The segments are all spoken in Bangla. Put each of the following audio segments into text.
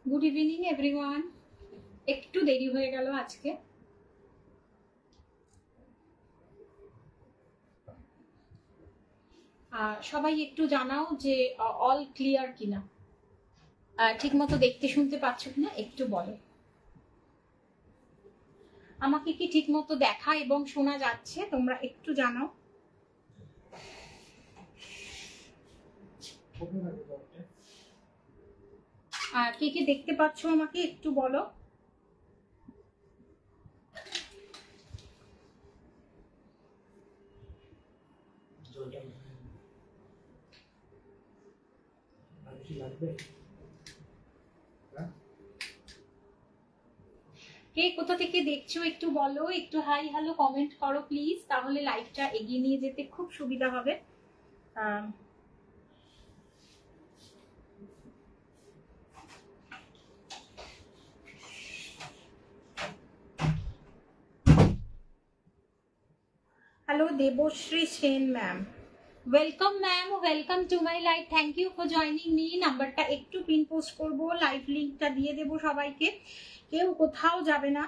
Good evening everyone. একটু দেরি হয়ে গেল আজকে। সবাই একটু জানাও যে অল ক্লিয়ার কিনা, ঠিক মতো দেখতে শুনতে পাচ্ছ কিনা একটু বলো। আমাকে কি ঠিক মতো দেখা এবং শোনা যাচ্ছে তোমরা একটু জানাও। আর কে কে দেখতে পাচ্ছ আমাকে একটু বলো। কে কোথা থেকে দেখছো একটু বলো, একটু হাই হ্যালো কমেন্ট করো প্লিজ, তাহলে লাইভটা এগিয়ে নিয়ে যেতে খুব সুবিধা হবে। Hello, Deboshree Sen ma'am. Welcome ma'am, welcome to my live. Thank you for joining me. নাম্বারটা একটু পিন পোস্ট করব, লাইভ লিংকটা দিয়ে দেব সবাইকে, কেউ কোথাও যাবে না।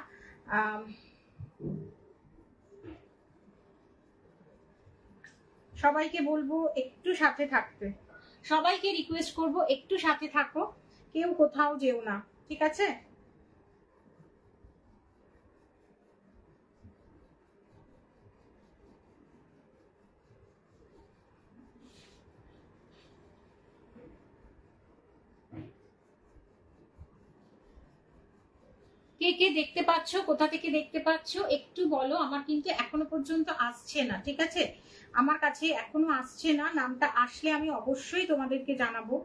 সবাইকে বলবো একটু সাথে থাকতে, সবাইকে রিকোয়েস্ট করব একটু সাথে থাকো, কেউ কোথাও যেও না, ঠিক আছে? কে কে দেখতে পাচ্ছ, কোথা থেকে দেখতে পাচ্ছ একটু বলো। আমার কিন্তু এখনো পর্যন্ত আসছে না, ঠিক আছে? আমার কাছে এখনো আসছে না, নামটা আসলে আমি অবশ্যই তোমাদেরকে জানাবো।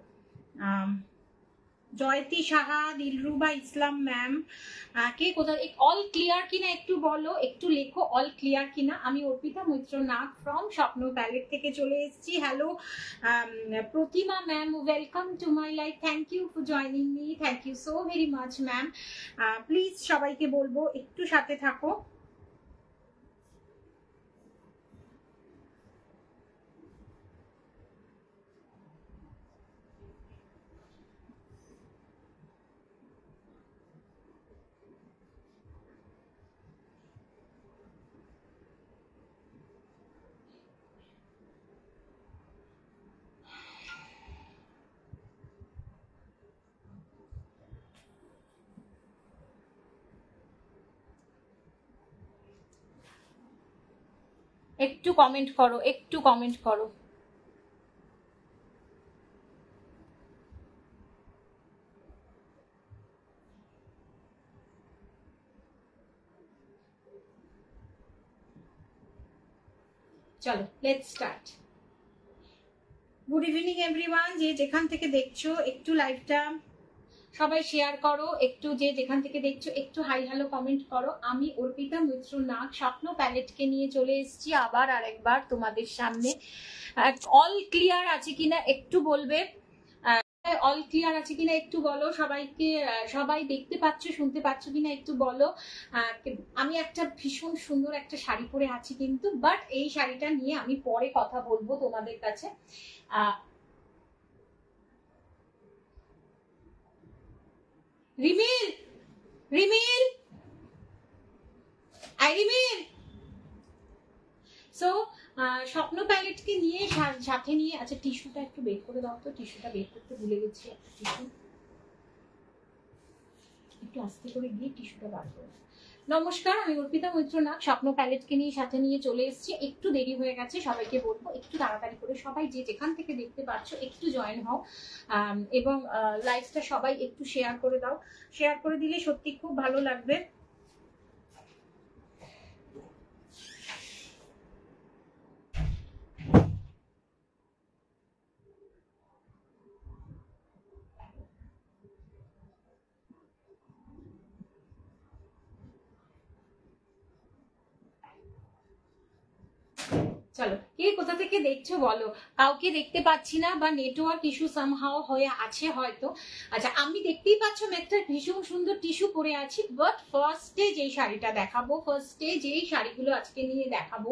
জয়তী সাহা, দিলরুবা ইসলাম ম্যাম, কে কোথায় অল ক্লিয়ার কিনা একটু বলো, একটু লেখো অল ক্লিয়ার কিনা। আমি অর্পিতা মৈত্র নাগ ফ্রম স্বপ্ন প্যালেট থেকে চলে এসেছি। Hello Pratima ma'am, welcome to my life, thank you for joining me, thank you so very much ma'am. Please সবাইকে বলবো একটু সাথে থাকো। একটু কমেন্ট করো, একটু কমেন্ট করো। চলো let's start. Good evening everyone, যে যেখান থেকে দেখছো একটু লাইভটা সবাই শেয়ার করো, একটু যে যেখান থেকে দেখছো একটু হাই হ্যালো কমেন্ট করো। আমি অর্পিতা মৈত্র নাগ স্বপ্ন প্যালেটকে নিয়ে চলে এসেছি আবার আরেকবার তোমাদের সামনে। অল ক্লিয়ার আছে কিনা একটু বলবে, অল ক্লিয়ার আছে কিনা একটু বলো সবাইকে। সবাই দেখতে পাচ্ছ শুনতে পাচ্ছ কিনা একটু বলো। আমি একটা ভীষণ সুন্দর একটা শাড়ি পরে আছি কিন্তু, বাট এই শাড়িটা নিয়ে আমি পরে কথা বলবো তোমাদের কাছে। রিমিল, রিমিল, রিমিল। সো স্বপ্ন প্যালেটকে নিয়ে সাথে নিয়ে, আচ্ছা টিস্যুটা একটু বের করে দাও তো, টিস্যুটা বের করতে ভুলে গেছি। টিস্যু একটু আস্তে করে গিয়ে টিস্যুটা বার করে। নমস্কার, আমি অর্পিতা মৈত্র নাগ স্বপ্ন প্যালেটকে নিয়ে সাথে নিয়ে চলে এসেছি। একটু দেরি হয়ে গেছে, সবাইকে বলবো একটু তাড়াতাড়ি করে সবাই যে যেখান থেকে দেখতে পাচ্ছ একটু জয়েন হও, এবং লাইভটা সবাই একটু শেয়ার করে দাও। শেয়ার করে দিলে সত্যি খুব ভালো লাগবে। চলো, কে কোথা থেকে দেখছো বলো। কাউকে দেখতে পাচ্ছি না, বা নেটওয়ার্ক ইস্যু সামহাও হয়ে আছে হয়তো। আচ্ছা, আমি দেখতেই পাচ্ছ আমি একটা ভীষণ সুন্দর টিস্যু পরে আছি, বাট ফার্স্টে যেই শাড়িটা দেখাবো, ফার্স্টে যেই শাড়িগুলো আজকে নিয়ে দেখাবো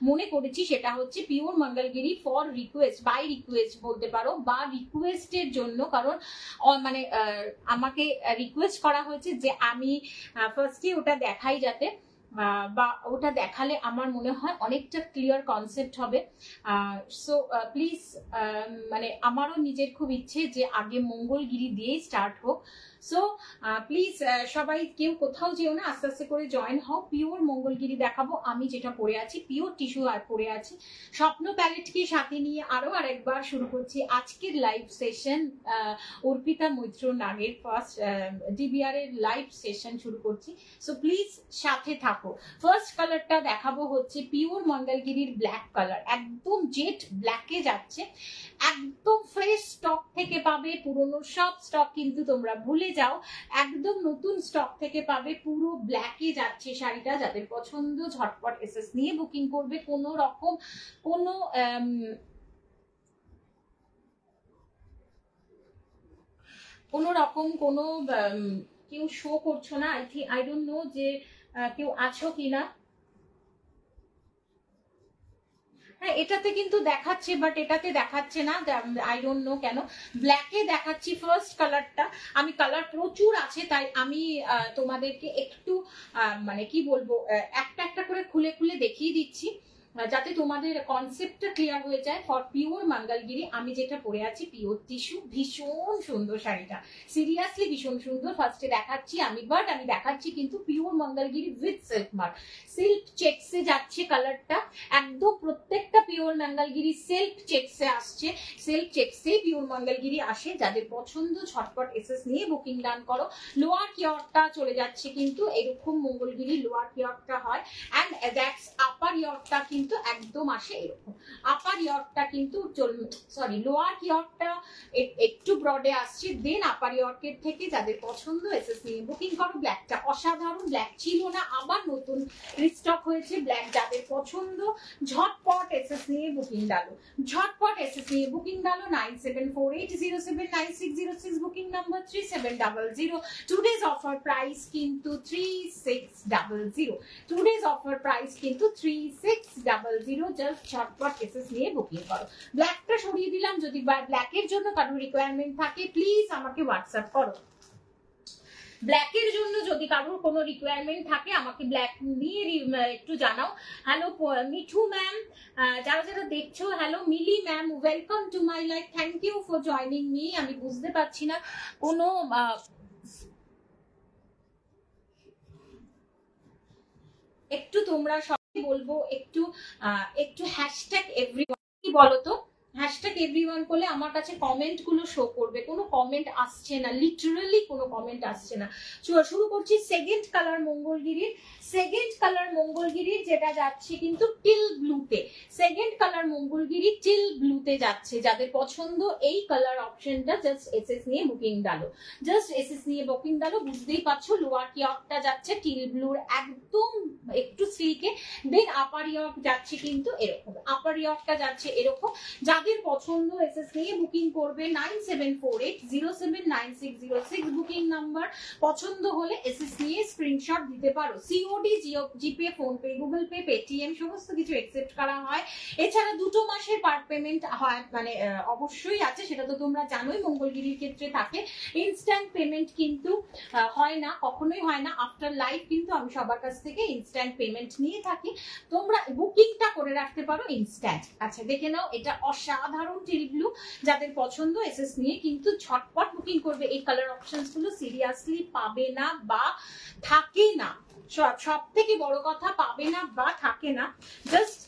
মনে করেছি সেটা হচ্ছে pure Mangalgiri for request, by request বলতে পারো, বা রিকোয়েস্টের জন্য। কারণ মানে আমাকে রিকোয়েস্ট করা হয়েছে যে আমি ফার্স্টে ওটা দেখাই, যাতে বা ওটা দেখালে আমার মনে হয় অনেকটা ক্লিয়ার কনসেপ্ট হবে। সো প্লিজ, মানে আমারও নিজের খুব ইচ্ছে যে আগে মঙ্গলগিরি দিয়েই স্টার্ট হোক। সো প্লিজ সবাই কেউ কোথাও যেও না, আস্তে আস্তে করে জয়েন হও। পিওর মঙ্গলগিরি দেখাবো, আমি যেটা পরে আছি পিওর টিস্যু আর পরে আছি। স্বপ্ন প্যালেটকে সাথে নিয়ে আরো আরেকবার শুরু করছি আজকের লাইভ সেশন। অর্পিতা মৈত্র নাগের ফার্স্ট ডিবিআর এর লাইভ সেশন শুরু করছি। সো প্লিজ সাথে থাকো। ফার্স্ট কালারটা দেখাবো হচ্ছে পিওর মঙ্গলগিরির ব্ল্যাক কালার, একদম জেট ব্ল্যাকে যাচ্ছে, একদম ফ্রেশ স্টক থেকে পাবে। পুরনো সব স্টক কিন্তু তোমরা ভুলে যাও, একদম নতুন স্টক থেকে পাবে। পুরো ব্ল্যাকে যাচ্ছে শাড়িটা, যাদের পছন্দ ঝটপট এসএস নিয়ে বুকিং করবে। কোনো রকম কোনো কোনো কেউ শো করছো না। আই ডোন্ট নো যে কেউ আছো কিনা। হ্যাঁ, এটাতে কিন্তু দেখাচ্ছে, বাট এটাতে দেখাচ্ছে না, আই ডোন্ট নো কেন। ব্ল্যাকে দেখাচ্ছি ফার্স্ট কালারটা। আমি কালার প্রচুর আছে, তাই আমি তোমাদেরকে একটু মানে কি বলবো, একটা একটা করে খুলে খুলে দেখিয়ে দিচ্ছি, যাতে তোমাদের কনসেপ্টটা ক্লিয়ার হয়ে যায়। ফর পিওর মঙ্গলগিরি আমি যেটা পরে আছি পিওর টিস্যু, ভীষণ সুন্দর শাড়িটা, সিরিয়াসলি ভীষণ সুন্দর। ফার্স্টে দেখাচ্ছি আমি, বাট আমি দেখাচ্ছি কিন্তু pure Mangalagiri with silk mark. Silk চেকসে যাচ্ছে কালারটা, একদম প্রত্যেকটা পিওর মঙ্গলগিরি সিল্ক চেকসে আসছে। সিল্ক চেকসে পিওর মঙ্গলগিরি আসে, যাদের পছন্দ ঝটপট এসএস নিয়ে বুকিং ডান করো। লোয়ার কিয়রটা চলে যাচ্ছে কিন্তু, এরকম মঙ্গলগিরি লোয়ার কিয়রটা হয়, অ্যান্ড দ্যাটস আপার ইয়রটা কিন্তু একদম আসে এরকম। আপার ইয়রটা কিন্তু সরি, লোয়ার কিয়রটা একটু ব্রডে আসছে, দেন আপার ইয়র্কের থেকে যাদের পছন্দ এসএস নিয়ে বুকিং করো। ব্ল্যাকটা অসাধারণ, ব্ল্যাক ছিল না, আবার নতুন রিস্টক হয়েছে ব্ল্যাক, যাদের পছন্দ ঝটপট এসএস নিয়ে বুকিং ডালো, ঝটপট এসএস নিয়ে বুকিং ডালো। 9748079606 booking number 3700। Today's offer price কিন্তু 3600, টুডেজ অফার প্রাইস কিন্তু 3600। জাস্ট ঝটপট এসএস নিয়ে বুকিং করো। ব্ল্যাকটা সরিয়ে দিলাম, যদি ব্ল্যাকের জন্য কারো রিকোয়ারমেন্ট থাকে প্লিজ আমাকে হোয়াটসঅ্যাপ করো। ব্ল্যাকের জন্য যদি কারোর কোনো রিকোয়ারমেন্ট থাকে আমাকে ব্ল্যাক নিয়ে একটু জানাও। হ্যালো মিঠু ম্যাম, যারা যারা দেখছো, hello Mili ma'am, welcome to my life, thank you for joining me. আমি বুঝতে পারছি না কোনো একটু তোমরা সবাই বলবো একটু হ্যাশট্যাগ এভরিওয়ান, কি বলো তো, হ্যাশট্যাগ এভরিওয়ান করলে আমার কাছে কমেন্ট গুলো শো করবে। কোনো কমেন্ট আসছে না, লিটারালি কোনো কমেন্ট আসছে না। শুরু করছি সেকেন্ড কালার মঙ্গলগিরির। সেকেন্ড কালার মঙ্গলগিরির যেটা যাচ্ছে কিন্তু টিল ব্লুতে, সেকেন্ড কালার মঙ্গলগিরি টিল ব্লুতে যাচ্ছে। যাদের পছন্দ এই কালার অপশনটা জাস্ট এসএস নিয়ে বুকিং ডালো, জাস্ট এসএস নিয়ে বুকিং ডালো। বুঝতেই পারছো লোয়ার কিয়রটা যাচ্ছে টিল ব্লুর একদম একটু সিল্কে, দেন আপার ইয়র্ক যাচ্ছে কিন্তু এরকম, আপার ইয়র্কটা যাচ্ছে এরকম। যাদের পছন্দ এসএস নিয়ে বুকিং করবে 9748079606 বুকিং নাম্বার। পছন্দ হলে এসএস নিয়ে স্ক্রিনশট দিতে পারো। COD, GPay, PhonePe, Google Pay, Paytm সমস্ত কিছু অ্যাকসেপ্ট করা হয়। এছাড়া 2 মাসের পার্ট পেমেন্ট হয়, মানে অবশ্যই আছে, সেটা তো তোমরা জানোই মঙ্গলগিরির ক্ষেত্রে থাকে। ইনস্ট্যান্ট পেমেন্ট কিন্তু হয় না, কখনোই হয় না। আফটার লাইভ কিন্তু আমি সবার কাছ থেকে ইনস্ট্যান্ট পেমেন্ট নিয়ে থাকি, তোমরা বুকিংটা করে রাখতে পারো ইনস্ট্যান্ট। আচ্ছা দেখে নাও, এটা অসাধারণ টিল ব্লু, যাদের পছন্দ এসএস নিয়ে কিন্তু ঝটপট বুকিং করবে। এই কালার অপশনস গুলো সিরিয়াসলি পাবে না বা থাকে না, সব থেকে বড় কথা পাবে না বা থাকে না। জাস্ট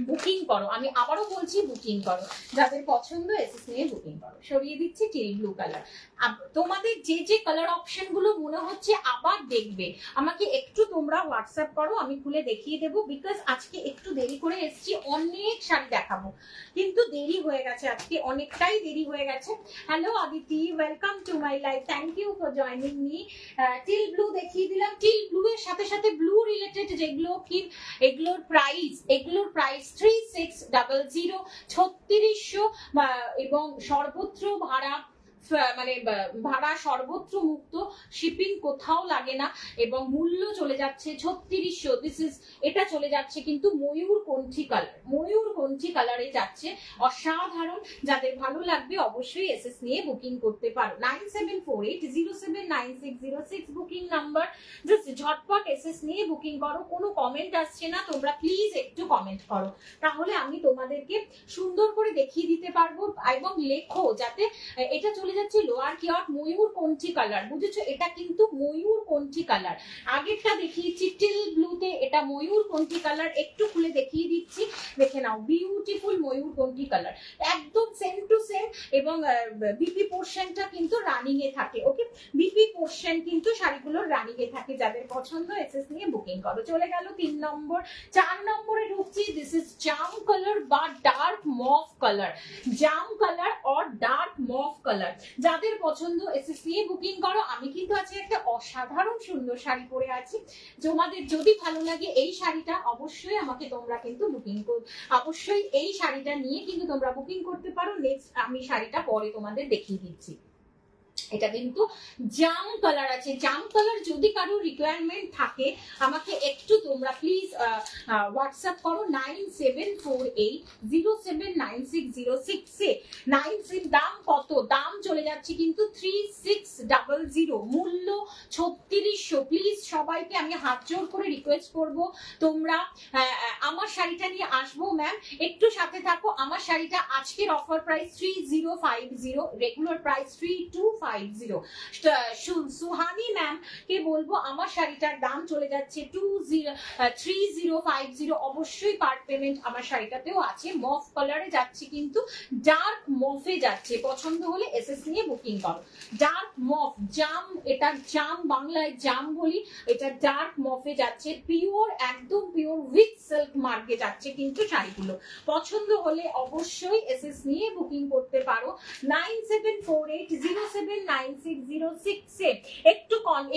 বুকিং করো, আমি আবারও বলছি বুকিং করো, যাদের পছন্দ এসএস নিয়ে বুকিং করো। সরিয়ে দিচ্ছি টিল ব্লু কালার। তোমাদের যে যে কালার অপশন গুলো মনে হচ্ছে আবার দেখবে, আমাকে একটু তোমরা হোয়াটসঅ্যাপ করো, আমি খুলে দেখিয়ে দেবো। বিকজ আজকে একটু দেরি করে এসেছি, অনেক শাড়ি দেখাবো কিন্তু দেরি হয়ে গেছে, আজকে অনেকটাই দেরি হয়ে গেছে। Hello Aditi, welcome to my life, thank you for joining me. Teal blue দেখিয়ে দিলাম। টিল ব্লু এর সাথে সাথে ব্লু রিলেটেড যেগুলো কি এগুলোর প্রাইস 3600, 3600 এবং সর্বত্র ভাড়া, মানে ভাড়া সর্বত্র মুক্ত, শিপিং কোথাও লাগে না এবং মূল্য চলে যাচ্ছে 3600। এটা চলে যাচ্ছে কিন্তু ময়ূরকণ্ঠী কালারে যাচ্ছে, অসাধারণ। যাদের ভালো লাগবে অবশ্যই এসএস নিয়ে বুকিং করতে পারো। 9748079606 বুকিং নাম্বার। জাস্ট ঝটপট এসএস নিয়ে বুকিং করো। কোনো কমেন্ট আসছে না, তোমরা প্লিজ একটু কমেন্ট করো, তাহলে আমি তোমাদেরকে সুন্দর করে দেখিয়ে দিতে পারবো। এবং লেখো যাতে এটা চলে যাচ্ছে লোয়ার কিওয়ার্ড ময়ূরকণ্ঠী কালার, বুঝেছো? এটা কিন্তু ময়ূরকণ্ঠী কালার। আগেরটা দেখিয়েছি টিল ব্লুতে, এটা ময়ূরকণ্ঠী কালার। একটু খুলে দেখিয়ে দিচ্ছি, দেখে নাও, বিউটিফুল ময়ূরকণ্ঠী কালার, একদম সেম টু সেম। এবং বিপি পোর্শনটা কিন্তু রানিং এ থাকে। ওকে, বিপি পোর্শন কিন্তু শাড়িগুলোর রানিং এ থাকে। যাদের পছন্দ এসএস নিয়ে বুকিং করো। চলে গেল 3 নম্বর। 4 নম্বরে ঢুকছি। দিস ইজ জাম কালার বা dark মফ colour, jam colour or dark মফ colour. যাদের পছন্দ এসএস নিয়ে বুকিং করো। আমি কিন্তু আজকে একটা অসাধারণ সুন্দর শাড়ি পরে আছি, তোমাদের যদি ভালো লাগে এই শাড়িটা অবশ্যই আমাকে তোমরা কিন্তু অবশ্যই এই শাড়িটা নিয়ে কিন্তু তোমরা বুকিং করতে পারো। নেক্সট আমি শাড়িটা পরে তোমাদের দেখিয়ে দিচ্ছি। এটা কিন্তু জাম কালার আছে। জাম কালার যদি কারো রিকোয়ারমেন্ট থাকে আমাকে একটু তোমরা প্লিজ হোয়াটসঅ্যাপ করো 9748079606 এ। 96 দাম কত? দাম চলে যাচ্ছে কিন্তু 3600, মূল্য 3600। প্লিজ সবাইকে আমি হাত জোর করে রিকোয়েস্ট করব, তোমরা আমার শাড়িটা নিয়ে আসবো ম্যাম, একটু সাথে থাকো। আমার শাড়িটা আজকের offer price 3050, regular price 3250। Suhani ma'am কে বলবো আমার শাড়িটার দাম চলে যাচ্ছে 3050। অবশ্যই পার্ট পেমেন্ট আমার শাড়িটাতেও আছে। মফ কালারে যাচ্ছে কিন্তু ডার্ক মফে যাচ্ছে। পছন্দ হলে এসএস নিয়ে বুকিং করো। ডার্ক মফ, জাম, এটা জাম, বাংলায় জাম বলি, এটা ডার্ক মফে যাচ্ছে। পিওর, একদম পিওর উইথ সিল্ক মার্কে যাচ্ছে কিন্তু শাড়িগুলো। পছন্দ হলে অবশ্যই এসএস নিয়ে বুকিং করতে পারো। 9748079606 এ।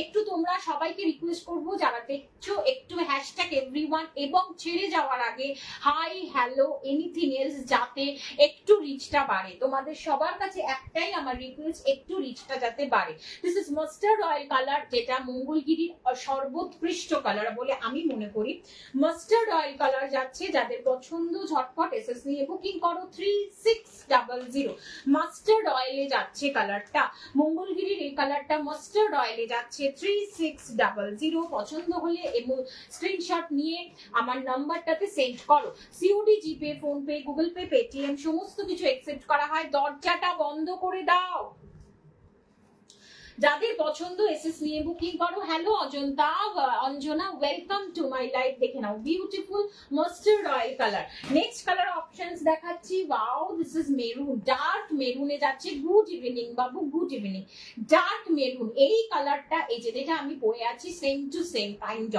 একটু তোমরা সবাইকে রিকোয়েস্ট করবো, যারা দেখছো একটু হ্যাশট্যাগ এভরিওয়ান এবং ছেড়ে যাওয়ার আগে হাই হ্যালো এনিথিং এলস, যাতে একটু রিচটা বাড়ে। তোমাদের সবার কাছে একটাই আমার রিকোয়েস্ট, একটু রিচটা যাতে বাড়ে। This is mustard oil colour, যেটা মঙ্গলগিরির সর্বোৎকৃষ্ট কালার বলে আমি মনে করি। মাস্টার্ড অয়েল কালার যাচ্ছে। যাদের পছন্দ ঝটপট এসএস নিয়ে বুকিং করো। 3600 মাস্টার্ড অয়েলে যাচ্ছে কালারটা, মঙ্গলগিরির এই কালারটা মাস্টার্ড অয়েলে যাচ্ছে 3600। পছন্দ হলে এবং স্ক্রিনশট নিয়ে আমার নাম্বারটাতে সেন্ড করো। COD, GPay, PhonePe, Google Pay, Paytm সমস্ত কিছু অ্যাকসেপ্ট করা হয়। দরজাটা বন্ধ করে দাও। যাদের পছন্দ এসএস নিয়ে বুকিং করো। Hello Ajanta, Anjana, welcome to my life. দেখে নাও, beautiful mustard oil colour. Next colour options দেখাচ্ছি। Wow, this is maroon, dark মেরুনে যাচ্ছে। গুড ইভিনিং বাবু, গুড ইভিনিং। ডার্ক মেরুন এই কালারটা, এই যেটা আমি পরে আছি, same to same kind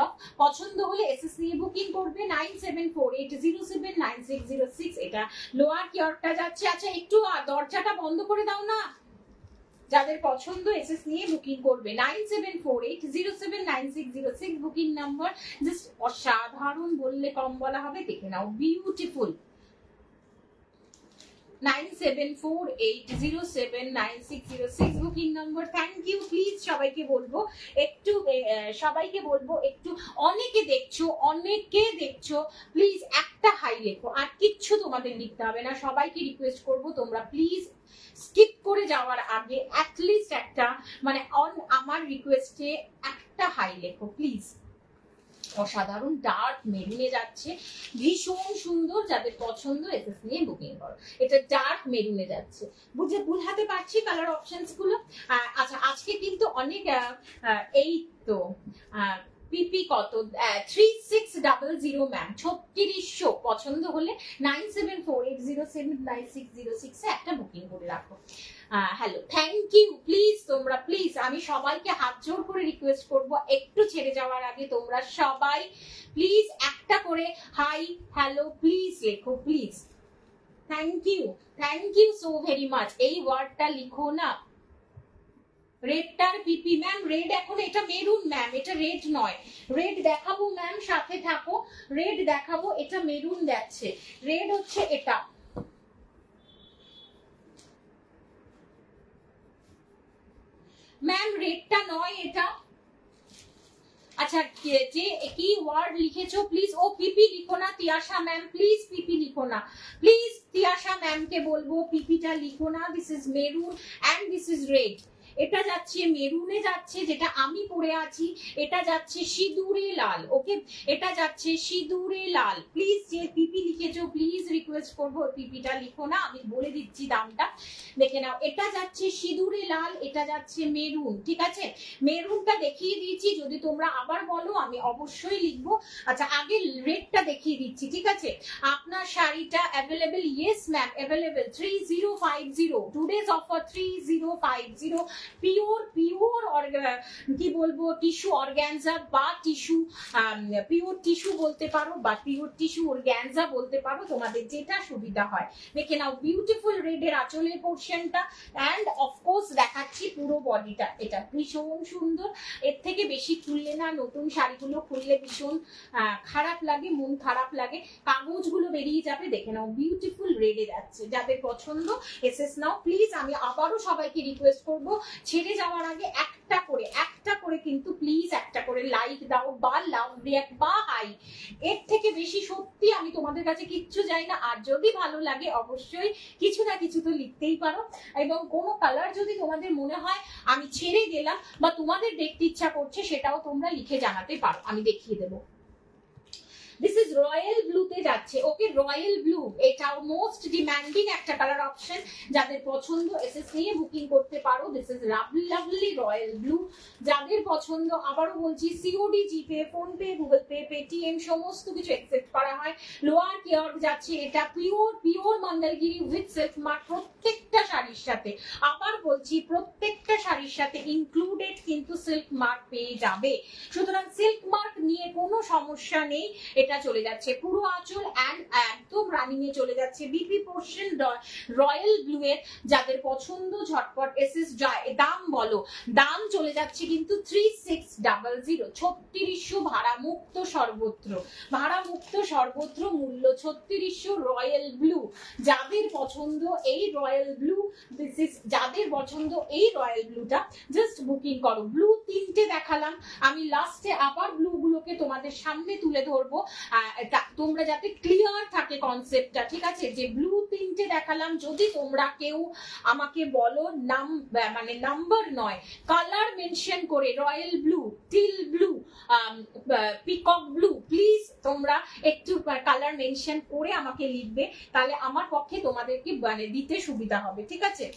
of. পছন্দ হলে এসএস নিয়ে বুকিং করবে। 9748079606, এটা লোয়ার কিওয়ার্ডটা যাচ্ছে। আচ্ছা, একটু দরজাটা বন্ধ করে দাও না। যাদের পছন্দ এসএস নিয়ে বুকিং করবে। 9748079606 বুকিং নাম্বার। জাস্ট অসাধারণ বললে কম বলা হবে। দেখে নাও, beautiful. 9748079606 booking number. Thank you. Please সবাইকে বলবো একটু অনেকে দেখছো প্লিজ একটা হাই লেখো, আর কিচ্ছু তোমাদের লিখতে হবে না। সবাইকে রিকোয়েস্ট করবো তোমরা প্লিজ স্কিপ করে যাওয়ার আগে অ্যাটলিস্ট একটা, মানে আমার রিকোয়েস্টে একটা হাই লেখো প্লিজ। অসাধারণ ডার্ক মেরুনে যাচ্ছে, ভীষণ সুন্দর। যাদের পছন্দ এসএস নিয়ে বুকিং করো। এটা ডার্ক মেরুনে যাচ্ছে। বুঝাতে পারছি কালার অপশনস গুলো? আচ্ছা, আজকে কিন্তু অনেক এই তো পিপি কত 3600 3600 ম্যাম, 3600 পছন্দ হলে 9748079606 এ একটা বুকিং করে রাখো। Hello, thank you. প্লিজ তোমরা প্লিজ, আমি সবাইকে হাত জোর করে রিকোয়েস্ট করব, একটু ছেড়ে যাওয়ার আগে তোমরা সবাই প্লিজ একটা করে হাই হ্যালো প্লিজ লেখো please. Thank you so very much. এই ওয়ার্ডটা লিখো না, রেডটার পিপি ম্যাম, রেড এখন এটা মেরুন ম্যাম, এটা রেড নয়। রেড দেখাবো ম্যাম, সাথে থাকো, রেড দেখাবো, এটা মেরুন যাচ্ছে, রেড হচ্ছে এটা। ম্যাম রেডটা নয় এটা। আচ্ছা, যে কি ওয়ার্ড লিখেছো প্লিজ, ও পিপি লিখো না তিয়াশা ম্যাম, প্লিজ পিপি লিখো না, প্লিজ তিয়াশা ম্যাম কে বলবো পিপিটা লিখো না। This is maroon and this is red. এটা যাচ্ছে মেরুনে যাচ্ছে, যেটা আমি পরে আছি, এটা যাচ্ছে সিঁদুরে লাল। ওকে, এটা যাচ্ছে সিঁদুরে লাল। প্লিজ যে পিপি লিখেছো প্লিজ রিকোয়েস্ট করবো পিপিটা লিখো না, আমি বলে দিচ্ছি দামটা দেখে নাও। এটা যাচ্ছে সিঁদুরে লাল, এটা যাচ্ছে মেরুন, ঠিক আছে? মেরুনটা দেখিয়ে দিয়েছি, যদি তোমরা আবার বলো আমি অবশ্যই লিখবো। আচ্ছা, আগে রেডটা দেখিয়ে দিচ্ছি, ঠিক আছে? আপনার শাড়িটা available? Yes ma'am available. 3050 today's offer 3050। Pure কি বলবো, টিস্যু অর্গানজা বা টিস্যু, পিওর টিস্যু বলতে পারো বা পিওর টিস্যু অর্গানজা বলতে পারো, তোমাদের যেটা সুবিধা হয়। দেখে নাও বিউটিফুল রেডের আঁচলের পোর্শনটা এন্ড অফকোর্স দেখাচ্ছি পুরো বডিটা। এটা ভীষণ সুন্দর, এর থেকে বেশি খুললে না, নতুন শাড়িগুলো খুললে ভীষণ খারাপ লাগে, মন খারাপ লাগে, কাগজগুলো বেরিয়ে যাবে। দেখে নাও বিউটিফুল রেডে যাচ্ছে, যাদের পছন্দ এসএস নাও প্লিজ। আমি আবারও সবাইকে রিকোয়েস্ট করবো, ছেড়ে যাওয়ার আগে একটা করে কিন্তু প্লিজ একটা করে লাইক দাও বা লাভ রিঅ্যাক্ট বা হাই। এর থেকে বেশি সত্যি আমি তোমাদের কাছে কিচ্ছু চাই না। আর যদি ভালো লাগে অবশ্যই কিছু না কিছু তো লিখতেই পারো, এবং কোনো কালার যদি তোমাদের মনে হয় আমি ছেড়ে গেলাম বা তোমাদের দেখতে ইচ্ছা করছে, সেটাও তোমরা লিখে জানাতে পারো, আমি দেখিয়ে দেবো। দিস ইজ রয়্যাল ব্লুতে যাচ্ছে। ওকে, রয়্যাল ব্লু এটাও মোস্ট ডিমান্ডিং একটা কালার অপশন, যাদের পছন্দ এসএস নিয়ে বুকিং করতে পারো। This is lovely royal blue, যাদের পছন্দ। আবারও বলছি, COD, GPay, PhonePe, Google Pay, Paytm সমস্ত কিছু অ্যাকসেপ্ট করা হয়। লোয়ার কেয়ার যাচ্ছে, এটা pure Mangalagiri with silk mark প্রত্যেকটা শাড়ির সাথে। আবার বলছি, প্রত্যেকটা শাড়ির সাথে ইনক্লুডেড কিন্তু সিল্ক মার্ক পেয়ে যাবে, সুতরাং সিল্ক মার্ক নিয়ে কোনো সমস্যা নেই। এটা চলে যাচ্ছে পুরো আঁচল এন্ড একদম রানিং এ চলে যাচ্ছে বিপি পোর্শন রয়্যাল ব্লু এর। যাদের পছন্দ ঝটপট এসএস যায়। দাম বলো, দাম চলে যাচ্ছে কিন্তু 3600, 3600 ভাড়া মুক্ত সর্বত্র, ভাড়া মুক্ত সর্বত্র, মূল্য 3600। রয়্যাল ব্লু, যাদের পছন্দ এই রয়্যাল ব্লু, দিস ইজ যাদের পছন্দ এই রয়্যাল ব্লুটা জাস্ট বুকিং করো। ব্লু তিনটে দেখালাম, আমি লাস্টে আবার ব্লু গুলোকে তোমাদের সামনে তুলে ধরবো, তোমরা যাতে ক্লিয়ার থাকে কনসেপ্টটা, ঠিক আছে? যে ব্লু তিনটে দেখালাম, যদি তোমরা কেউ আমাকে বলো মানে নাম্বার নয়, কালার মেনশন করে royal blue, teal blue, peacock blue, please তোমরা একটু কালার মেনশন করে আমাকে লিখবে, তাহলে আমার পক্ষে তোমাদেরকে মানে দিতে সুবিধা হবে, ঠিক আছে?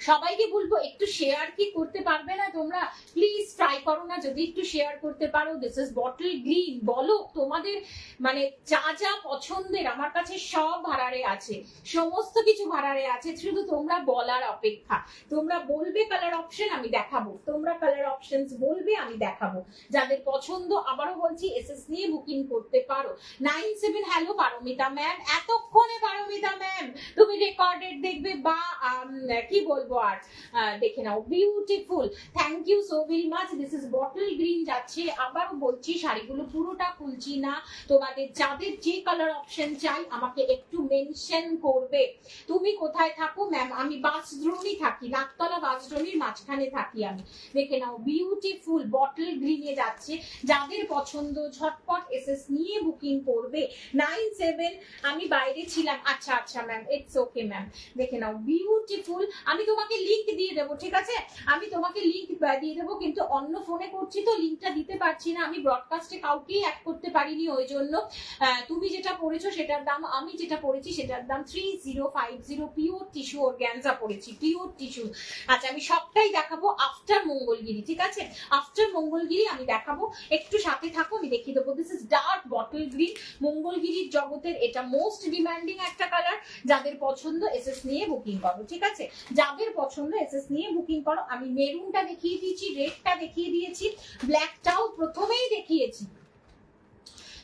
সবাইকে বলবো একটু শেয়ার কি করতে পারবে না তোমরা? প্লিজ ট্রাই করো না, যদি একটু শেয়ার করতে পারো। This is bottle green. বলো তোমাদের মানে যা যা পছন্দের, আমার কাছে সব ভাড়ারে আছে, সমস্ত কিছু ভাড়ারে আছে, শুধু তোমরা বলার অপেক্ষা। তোমরা বলবে কালার অপশন, আমি দেখাবো, তোমরা কালার অপশনস বলবে, আমি দেখাবো। যাদের পছন্দ আবারও বলছি এসএস নিয়ে বুকিং করতে পারো। 97 হ্যালো পারমিতা ম্যাম, এতক্ষণে পারমিতা ম্যাম তুমি রেকর্ডেড দেখবে বা কি বলবো আর দেখে নাও। Beautiful, thank you so very much. This is bottle green যাচ্ছে। আবারও বলছি, শাড়িগুলো পুরোটা খুলছি না, তোমাদের যাদের যে কালার অপশন চাই আমাকে একটু মেনশন করবে। তুমি কোথায় থাকো ম্যাম? আমি বাসদ্রোণী থাকি, নাকতলা বাসদ্রোণীর মাঝখানে থাকি আমি। দেখে নাও বিউটিফুল বটল গ্রিনে যাচ্ছে, যাদের পছন্দ ঝটপট এসএস নিয়ে বুকিং করবে। 97 আমি বাইরে ছিলাম, আচ্ছা ম্যাম, ইটস ওকে ম্যাম। দেখে নাও বিউটিফুল। আমি তো তোমাকে লিংক দিয়ে দেবো, ঠিক আছে? আমি তোমাকে লিংক দিয়ে দেবো, কিন্তু অন্য ফোনে করছি তো লিংকটা দিতে পারছি না। আমি ব্রডকাস্টে কাউকেই অ্যাড করতে পারিনি, ওই জন্য তুমি যেটা পড়েছো সেটার দাম, আমি যেটা পড়েছি সেটার দাম 3050 পিওর টিস্যু অর্গানজা পড়েছি, পিওর টিস্যু। আচ্ছা আমি সবটাই দেখাবো আফটার মঙ্গলগিরি, ঠিক আছে? আফটার মঙ্গলগিরি আমি দেখাবো, একটু সাথে থাকো, আমি দেখিয়ে দেবো। This is dark bottle green, মঙ্গলগিরির জগতের এটা মোস্ট ডিমান্ডিং একটা কালার। যাদের পছন্দ এসএস নিয়ে বুকিং করো, ঠিক আছে? যাদের পছন্দ এসএস নিয়ে বুকিং করো। আমি মেরুনটা দেখিয়ে দিয়েছি, রেডটা দেখিয়ে দিয়েছি, ব্ল্যাকটাও প্রথমেই দেখিয়েছি।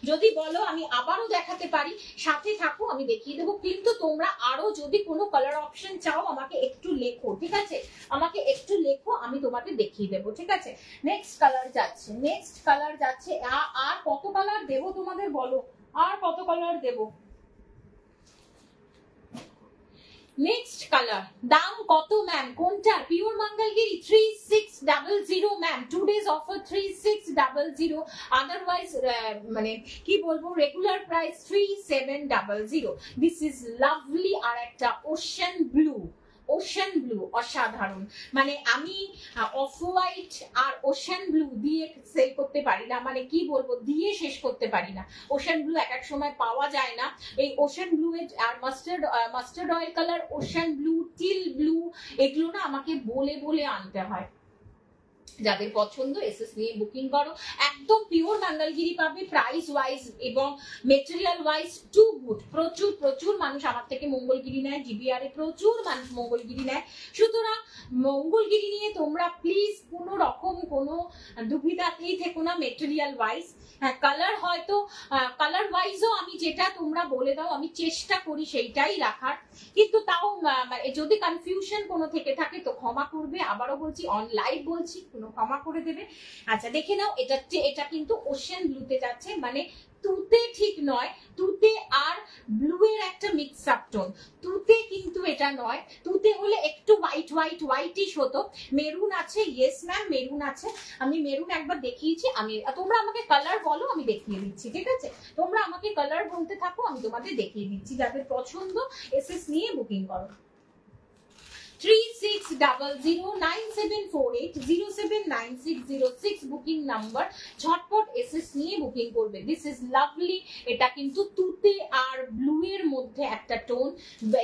যদি বলো আমি আবারও দেখাতে পারি, সাথে থাকো, আমি দেখিয়ে দেবো। কিন্তু তোমরা আরো যদি কোনো কালার অপশন চাও আমাকে একটু লেখো, ঠিক আছে? আমাকে একটু লেখো, আমি তোমাকে দেখিয়ে দেবো, ঠিক আছে? নেক্সট কালার যাচ্ছে, নেক্সট কালার যাচ্ছে। আর কত কালার দেবো তোমাদের বলো, আর কত কালার দেবো? নেক্সট কালার, দাম কত ম্যাম? কোনটা? Pure Mangalagiri 3600 ma'am, 2 days offer 3600, otherwise মানে কি বলবো, regular price 3700। This is lovely. আর একটা ওশান ব্লু, ওশান ব্লু অসাধারণ। মানে আমি অফ হোয়াইট আর ওশান ব্লু দিয়ে সেল করতে পারি না, মানে কি বলবো, দিয়ে শেষ করতে পারি না। ওশান ব্লু এক এক সময় পাওয়া যায় না। এই ওশান ব্লু আর mustard oil colour, ocean blue, teal blue, এগুলো না আমাকে বলে বলে আনতে হয়। যাদের পছন্দ এসএস নিয়ে বুকিং করো। একদম পিওর মঙ্গলগিরি পাবে, প্রাইস ওয়াইজ এবং মেটেরিয়াল ওয়াইজ টু গুড। প্রচুর প্রচুর মানুষ আমার থেকে মঙ্গলগিরি নেয়, জিবিআর এ প্রচুর মানুষ মঙ্গলগিরি নেয়। সুতরাং মঙ্গলগিরি নিয়ে তোমরা প্লিজ কোনো রকম কোনো দুবিধাতেই থেকো না মেটেরিয়াল ওয়াইজ। হ্যাঁ, কালার হয়তো কালার ওয়াইজও আমি যেটা তোমরা বলে দাও আমি চেষ্টা করি সেইটাই রাখার, কিন্তু তাও যদি কনফিউশন কোনো থেকে থাকে তো ক্ষমা করবে। আবারও বলছি, অন লাইভ বলছি, কোনো ক্ষমা করে দেবে। আচ্ছা দেখে নাও, এটা কিন্তু ওশান ব্লুতে যাচ্ছে, মানে তুতে ঠিক নয়, তুতে আর ব্লু এর একটা মিক্স আপ টোন। তুতে কিন্তু এটা নয়, তুতে হলে একটু হোয়াইটিশ হতো। মেরুন আছে, ইয়েস ম্যাম মেরুন আছে, আমি মেরুন একবার দেখিয়েছি। তোমরা আমাকে কালার বলো, আমি দেখিয়ে দিচ্ছি, ঠিক আছে? তোমরা আমাকে কালার বলতে থাকো, আমি তোমাদের দেখিয়ে দিচ্ছি। যাদের পছন্দ এসএস নিয়ে বুকিং করো। 36009748079606 বুকিং নাম্বার, ঝটপট এসএস নিয়ে বুকিং করবে। This is lovely. এটা কিন্তু তুতে আর ব্লু এর মধ্যে একটা টোন,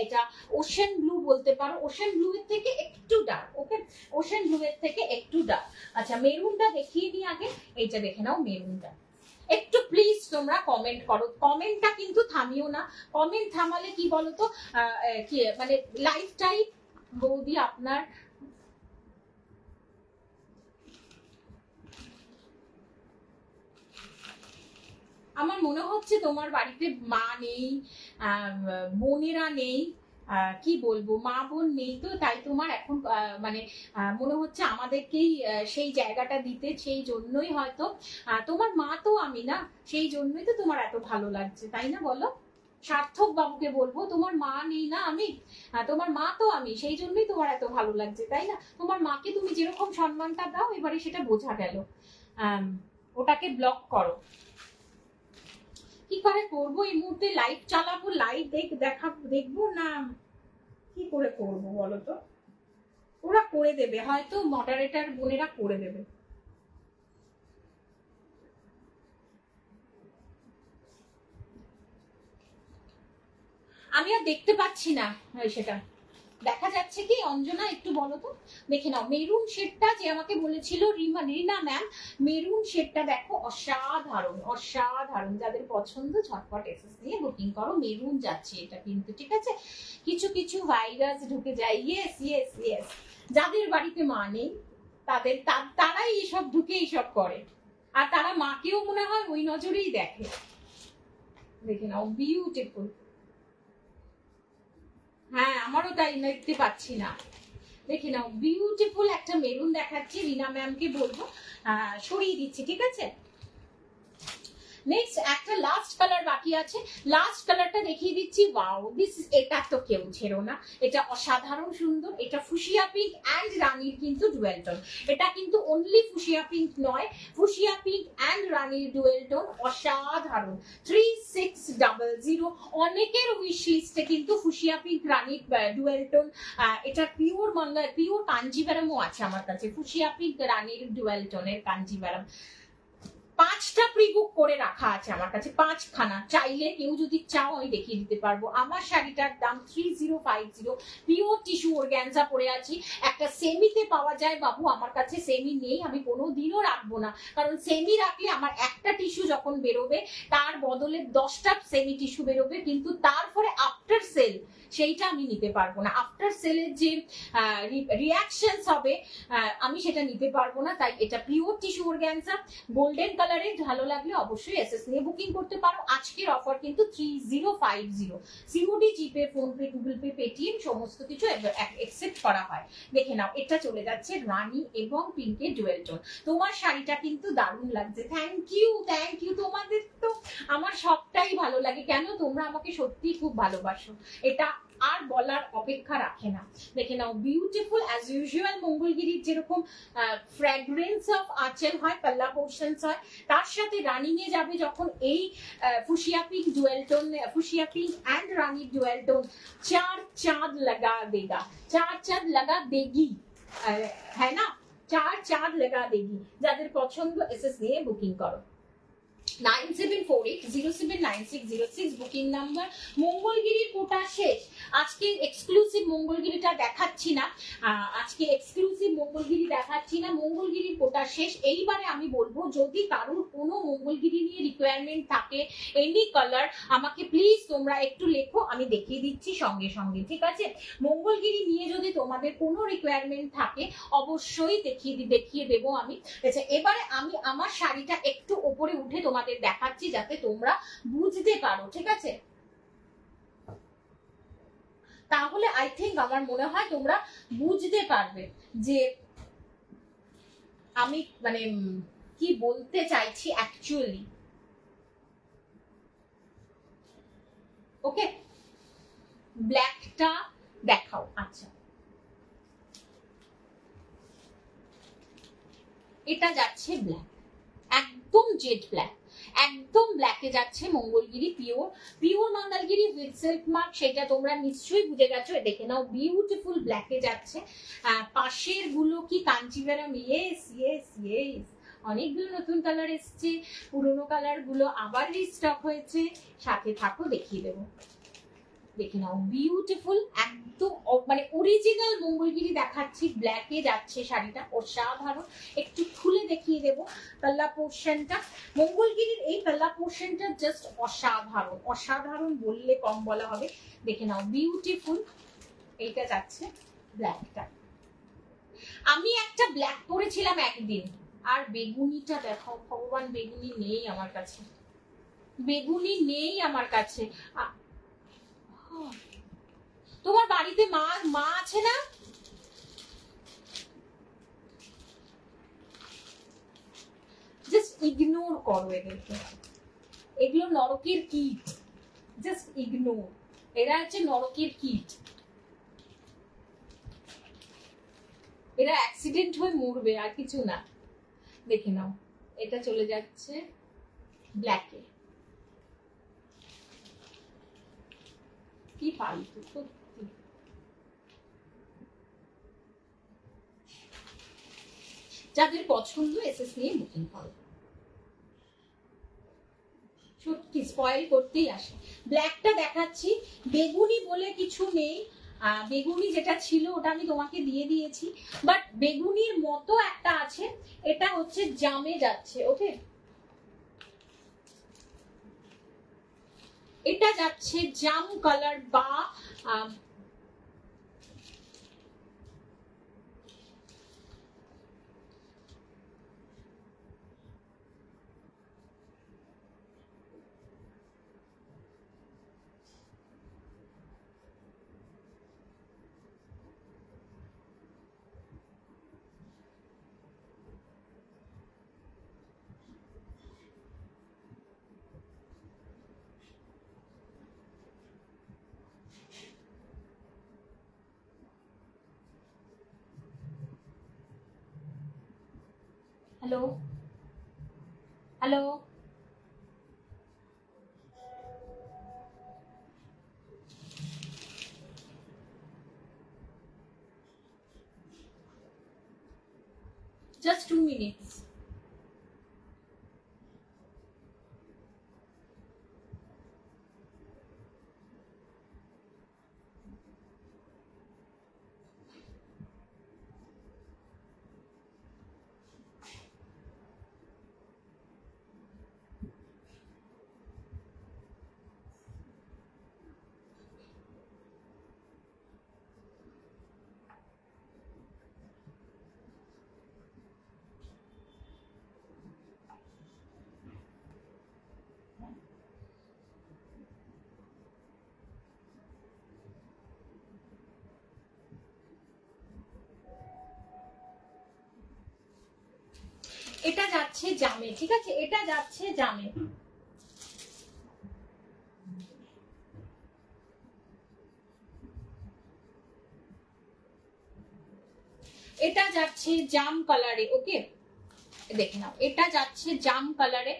এটা ওশান ব্লু বলতে পারো, ওশান ব্লু এর থেকে একটু ডার্ক, ওকে? ওশান ব্লু এর থেকে একটু ডার্ক। আচ্ছা মেরুনটা দেখিয়ে নিই আগে, এইটা দেখে নাও মেরুনটা। একটু প্লিজ তোমরা কমেন্ট করো, কমেন্টটা কিন্তু থামিও না। কমেন্ট থামালে কি বলতো, কি মানে লাইফ টাইম বৌদি আপনার আমার মনে হচ্ছে তোমার বাড়িতে মা নেই, বোনেরা নেই, কি বলবো, মা বোন নেই, তো তাই তোমার এখন মানে মনে হচ্ছে আমাদেরকেই সেই জায়গাটা দিতে, সেই জন্যই হয়তো। তোমার মা তো আমি না, সেই জন্যই তো তোমার এত ভালো লাগছে, তাই না বলো? সার্থক বাবুকে বলবো, তোমার মা নেই না আমি, তোমার মা তো আমি, সেই জন্যই তোমার এত ভালো লাগছে, তাই না? তোমার মাকে তুমি যেরকম সম্মানটা দাও, এবারে সেটা বোঝা গেল। ওটাকে ব্লক করো। কি করে করবো এই মুহূর্তে? লাইভ চালাবো, লাইভ দেখবো না কি করে করবো বলো তো? ওরা করে দেবে, হয়তো মডারেটর বোনেরা করে দেবে। আমি আর দেখতে পাচ্ছি না সেটা। দেখা যাচ্ছে কি অঞ্জনা, একটু বলো তো, দেখে নাও। মেরুন শেডটা যে আমাকে বলেছিল রিনা ম্যাম, মেরুন শেডটা দেখো, অসাধারণ অসাধারণ। যাদের পছন্দ ঝটপট এসএস নিয়ে বুকিং করো। মেরুন যাচ্ছে এটা কিন্তু, ঠিক আছে? কিছু কিছু ভাইরাস ঢুকে যায়, ইয়েস ইয়েস ইয়েস। যাদের বাড়িতে মা নেই তারাই এইসব ঢুকে এইসব করে, আর তারা মাকেও মনে হয় ওই নজরেই দেখে। দেখে নাও, বিউটিফুল। হ্যাঁ আমারও তাই, দেখতে পাচ্ছি না, দেখে নাও। বিউটিফুল একটা মেরুন দেখাচ্ছি, রিনা ম্যামকে বলবো সরিয়ে দিচ্ছি, ঠিক আছে? নেক্সট একটা লাস্ট কালার বাকি আছে, লাস্ট কালারটা দেখিয়ে দিচ্ছি। ওয়াও, এটা তো কেউ ছেড়ো না, এটা অসাধারণ সুন্দর। এটা ফুশিয়া পিঙ্ক অ্যান্ড রানীর কিন্তু ডুয়েল টোন। এটা কিন্তু অনলি ফুশিয়া পিঙ্ক নয়, ফুশিয়া পিঙ্ক অ্যান্ড রানীর ডুয়েল টোন, অসাধারণ। 3600 600, অনেকের উইশ লিস্টে কিন্তু ফুশিয়া পিঙ্ক রানী ডুয়েল টোন, এটা পিওর মঙ্গা, পিওর কাঞ্জিভারামও আছে আমার কাছে, ফুশিয়া পিঙ্ক রানীর ডুয়েল টোনের কাঞ্জিভারাম 5টা প্রি বুক করে রাখা আছে আমার কাছে, 5খানা। চাইলে কেউ যদি চাও আমি দেখিয়ে দিতে পারবো। আমার শাড়িটার দাম 3050, পিওর টিস্যু অর্গানজা পরে আছি। একটা সেমিতে পাওয়া যায় বাবু, আমার কাছে সেমি নেই, আমি কোনোদিনও রাখবো না, কারণ সেমি রাখলে আমার একটা টিস্যু যখন বেরোবে তার বদলে 10টা সেমি টিস্যু বেরোবে, কিন্তু তারপরে আফটার সেল সেইটা আমি নিতে পারবো না। আফটার সেলের যে রিয়াকশনস হবে আমি সেটা নিতে পারবো না। তাই এটা পিওর টিস্যু অর্গানজা গোল্ডেন কালারে, ভালো লাগলে অবশ্যই এসএস নিয়ে বুকিং করতে পারো। আজকের অফার কিন্তু 3050, COD, GPay, PhonePe, Google Pay, Paytm সমস্ত কিছু অ্যাকসেপ্ট করা হয়। দেখে নাও, এটা চলে যাচ্ছে রানী এবং পিঙ্কের ডুয়েল টোন। তোমার শাড়িটা কিন্তু দারুণ লাগছে, থ্যাংক ইউ, থ্যাংক ইউ। তোমাদের তো আমার সবটাই ভালো লাগে, কেন তোমরা আমাকে সত্যি খুব ভালোবাসো, এটা আর বলার অপেক্ষা রাখে না। দেখে নাও, বিউটিফুল অ্যাজ ইউজুয়াল মঙ্গলগিরির যেরকম ফ্র্যাগ্রেন্স অফ আঁচল হয়, পাল্লা পোর্শনস হয়, তার সাথে রানিং এ যাবে যখন এই fuchsia pink dual tone, fuchsia pink and rani dual tone 4 চাঁদ লাগা দেগা, 4 চাঁদ লাগা দেগি, হ্যাঁ না, 4 চাঁদ লাগা দেগি। যাদের পছন্দ এসএস নিয়ে বুকিং করো। 9748079606 বুকিং নাম্বার। মঙ্গলগিরির কোটা শেষ, আজকে এক্সক্লুসিভ মঙ্গলগিরিটা দেখাচ্ছি না, আজকে এক্সক্লুসিভ মঙ্গলগিরি দেখাচ্ছি না, মঙ্গলগিরির কোটা শেষ। এইবারে আমি বলবো, যদি কারোর কোনো মঙ্গলগিরি নিয়ে রিকোয়ারমেন্ট থাকে, এনি কালার, আমাকে প্লিজ তোমরা একটু লেখো, আমি দেখিয়ে দিচ্ছি সঙ্গে সঙ্গে, ঠিক আছে? মঙ্গলগিরি নিয়ে যদি তোমাদের কোনো রিকোয়ারমেন্ট থাকে অবশ্যই দেখিয়ে দেবো আমি। আচ্ছা, এবারে আমি আমার শাড়িটা একটু উপরে উঠে তোমাদের দেখাচ্ছি যাতে তোমরা বুঝতে পারো, ঠিক আছে? তাহলে আই থিঙ্ক, আমার মনে হয় তোমরা বুঝতে পারবে যে আমি মানে কি বলতে চাইছি অ্যাকচুয়ালি। ওকে, ব্ল্যাকটা দেখাও। আচ্ছা, এটা যাচ্ছে ব্ল্যাক, একদম জেড ব্ল্যাক, একদম ব্ল্যাকে যাচ্ছে Mangalagiri, pure pure Mangalagiri with silk mark, সেটা তোমরা নিশ্চয়ই বুঝে গেছো। দেখে নাও, বিউটিফুল ব্ল্যাকে যাচ্ছে। পাশের গুলো কি কাঞ্চিভারাম, ইয়েস ইয়েস ইয়েস, অনেকগুলো নতুন কালার এসছে, পুরোনো কালার গুলো আবার রিস্টক হয়েছে। সাথে থাকো, দেখিয়ে দেবো। দেখে নাও, বিউটিফুল, একদম মানে অরিজিনাল মঙ্গলগিরি দেখাচ্ছি, ব্ল্যাকে যাচ্ছে শাড়িটা, অসাধারণ। একটু খুলে দেখিয়ে দেবো পাল্লা পোর্শনটা। মঙ্গলগিরির এই পাল্লা পোর্শনটা জাস্ট অসাধারণ, অসাধারণ বললে কম বলা হবে। দেখে নাও, বিউটিফুল, এইটা যাচ্ছে ব্ল্যাকটা। আমি একটা ব্ল্যাক পরেছিলাম একদিন, আর বেগুনিটা দেখো, ভগবান, বেগুনি নেই আমার কাছে, বেগুনি নেই আমার কাছে। তোমার বাড়িতে মা আছে না? জাস্ট ইগনোর করো এদেরকে, এগুলো নরকের কীট, জাস্ট ইগনোর, এরা হচ্ছে নরকের কীট, এরা অ্যাক্সিডেন্ট হয়ে মরবে, আর কিছু না। দেখে নাও, এটা চলে যাচ্ছে ব্ল্যাকে, কি ফালতু সত্যি। যাদের পছন্দ এসএস নিয়ে বুকিং করো, সত্যি স্পয়েল করতেই আসে। ব্ল্যাকটা দেখাচ্ছি, বেগুনি বলে কিছু নেই, বেগুনি যেটা ছিল ওটা আমি তোমাকে দিয়ে দিয়েছি, বাট বেগুনির মতো একটা আছে, এটা হচ্ছে জামে যাচ্ছে। ওকে, এটা যাচ্ছে জাম কালার বা হ্যালো হ্যালো জাস্ট 2 মিনিটস। এটা যাচ্ছে জামে, ঠিক আছে, এটা যাচ্ছে জামে। এটা যাচ্ছে জাম কালারে, ওকে দেখে নাও, এটা যাচ্ছে জাম কালারে।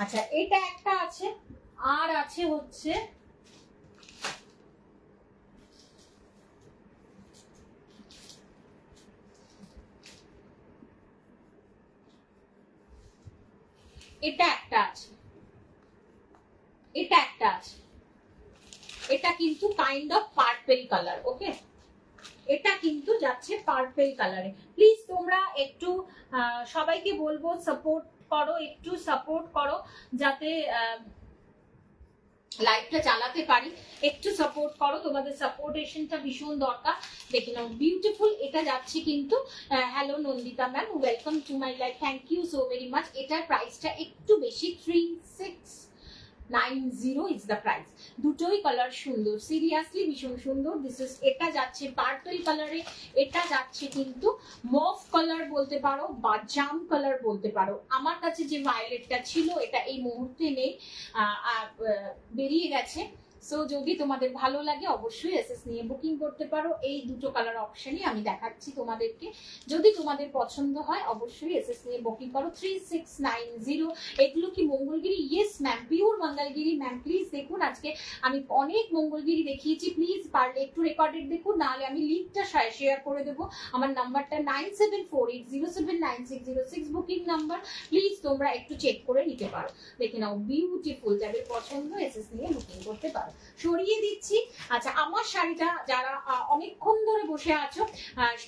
আচ্ছা এটা একটা আছে, আর আছে হচ্ছে এটা একটা আছে, এটা একটা আছে, এটা কিন্তু কাইন্ড অফ পার্পল কালার, ওকে এটা কিন্তু যাচ্ছে পার্পল কালারে। প্লিজ তোমরা একটু সবাইকে বলবো সাপোর্ট করো, একটু সাপোর্ট করো যাতে লাইভটা চালাতে পারি, একটু সাপোর্ট করো, তোমাদের সাপোর্টেশনটা ভীষণ দরকার। দেখে নাও বিউটিফুল, এটা যাচ্ছে কিন্তু hello Nandita ma'am, welcome to my live, thank you so very much. এটার প্রাইসটা একটু বেশি, 3690 ইজ দ্য প্রাইস। দুটোই কালার সুন্দর, সিরিয়াসলি ভীষণ সুন্দর। দিস ইজ, এটা যাচ্ছে পার্পল কালারে, এটা যাচ্ছে কিন্তু মফ কালার বলতে পারো বা জাম কালার বলতে পারো। আমার কাছে যে ভায়োলেটটা ছিল এটা এই মুহূর্তে নেই, বেরিয়ে গেছে। সো যদি তোমাদের ভালো লাগে অবশ্যই এসএস নিয়ে বুকিং করতে পারো। এই দুটো কালার অপশনই আমি দেখাচ্ছি তোমাদেরকে, যদি তোমাদের পছন্দ হয় অবশ্যই এসএস নিয়ে বুকিং করো। 3690। এগুলো কি Mangalagiri? Yes ma'am, pure Mangalagiri ma'am. Please দেখুন, আজকে আমি অনেক মঙ্গলগিরি দেখিয়েছি, প্লিজ পারলে একটু রেকর্ডেড দেখুন, নাহলে আমি লিঙ্কটা শেয়ার করে দেবো। আমার নাম্বারটা 9748079606 বুকিং নাম্বার, প্লিজ তোমরা একটু চেক করে নিতে পারো। দেখে নাও বিউটিফুল, যাদের পছন্দ এসএস নিয়ে বুকিং করতে পারো। সরিয়ে দিচ্ছি। আচ্ছা আমার শাড়িটা, যারা অনেকক্ষণ ধরে বসে আছো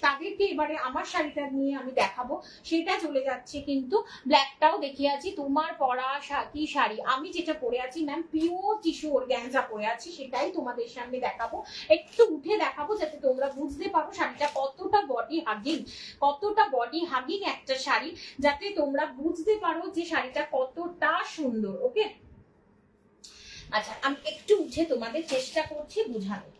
তাদেরকে এবারে আমার শাড়িটা নিয়ে আমি দেখাবো। সেটা চলে যাচ্ছে কিন্তু ব্ল্যাকটাও দেখিয়ে আছি। তোমার পরা কি শাড়ি? আমি যেটা পরে আছি ম্যাম পিওর টিস্যু অর্গানজা পরে আছি, সেটাই তোমাদের সামনে দেখাবো। একটু উঠে দেখাবো যাতে তোমরা বুঝতে পারো শাড়িটা কতটা বডি হাগিং, কতটা বডি হাগিং একটা শাড়ি, যাতে তোমরা বুঝতে পারো যে শাড়িটা কতটা সুন্দর। ওকে আচ্ছা আমি একটু উঠে তোমাদের চেষ্টা করছি বোঝানোর।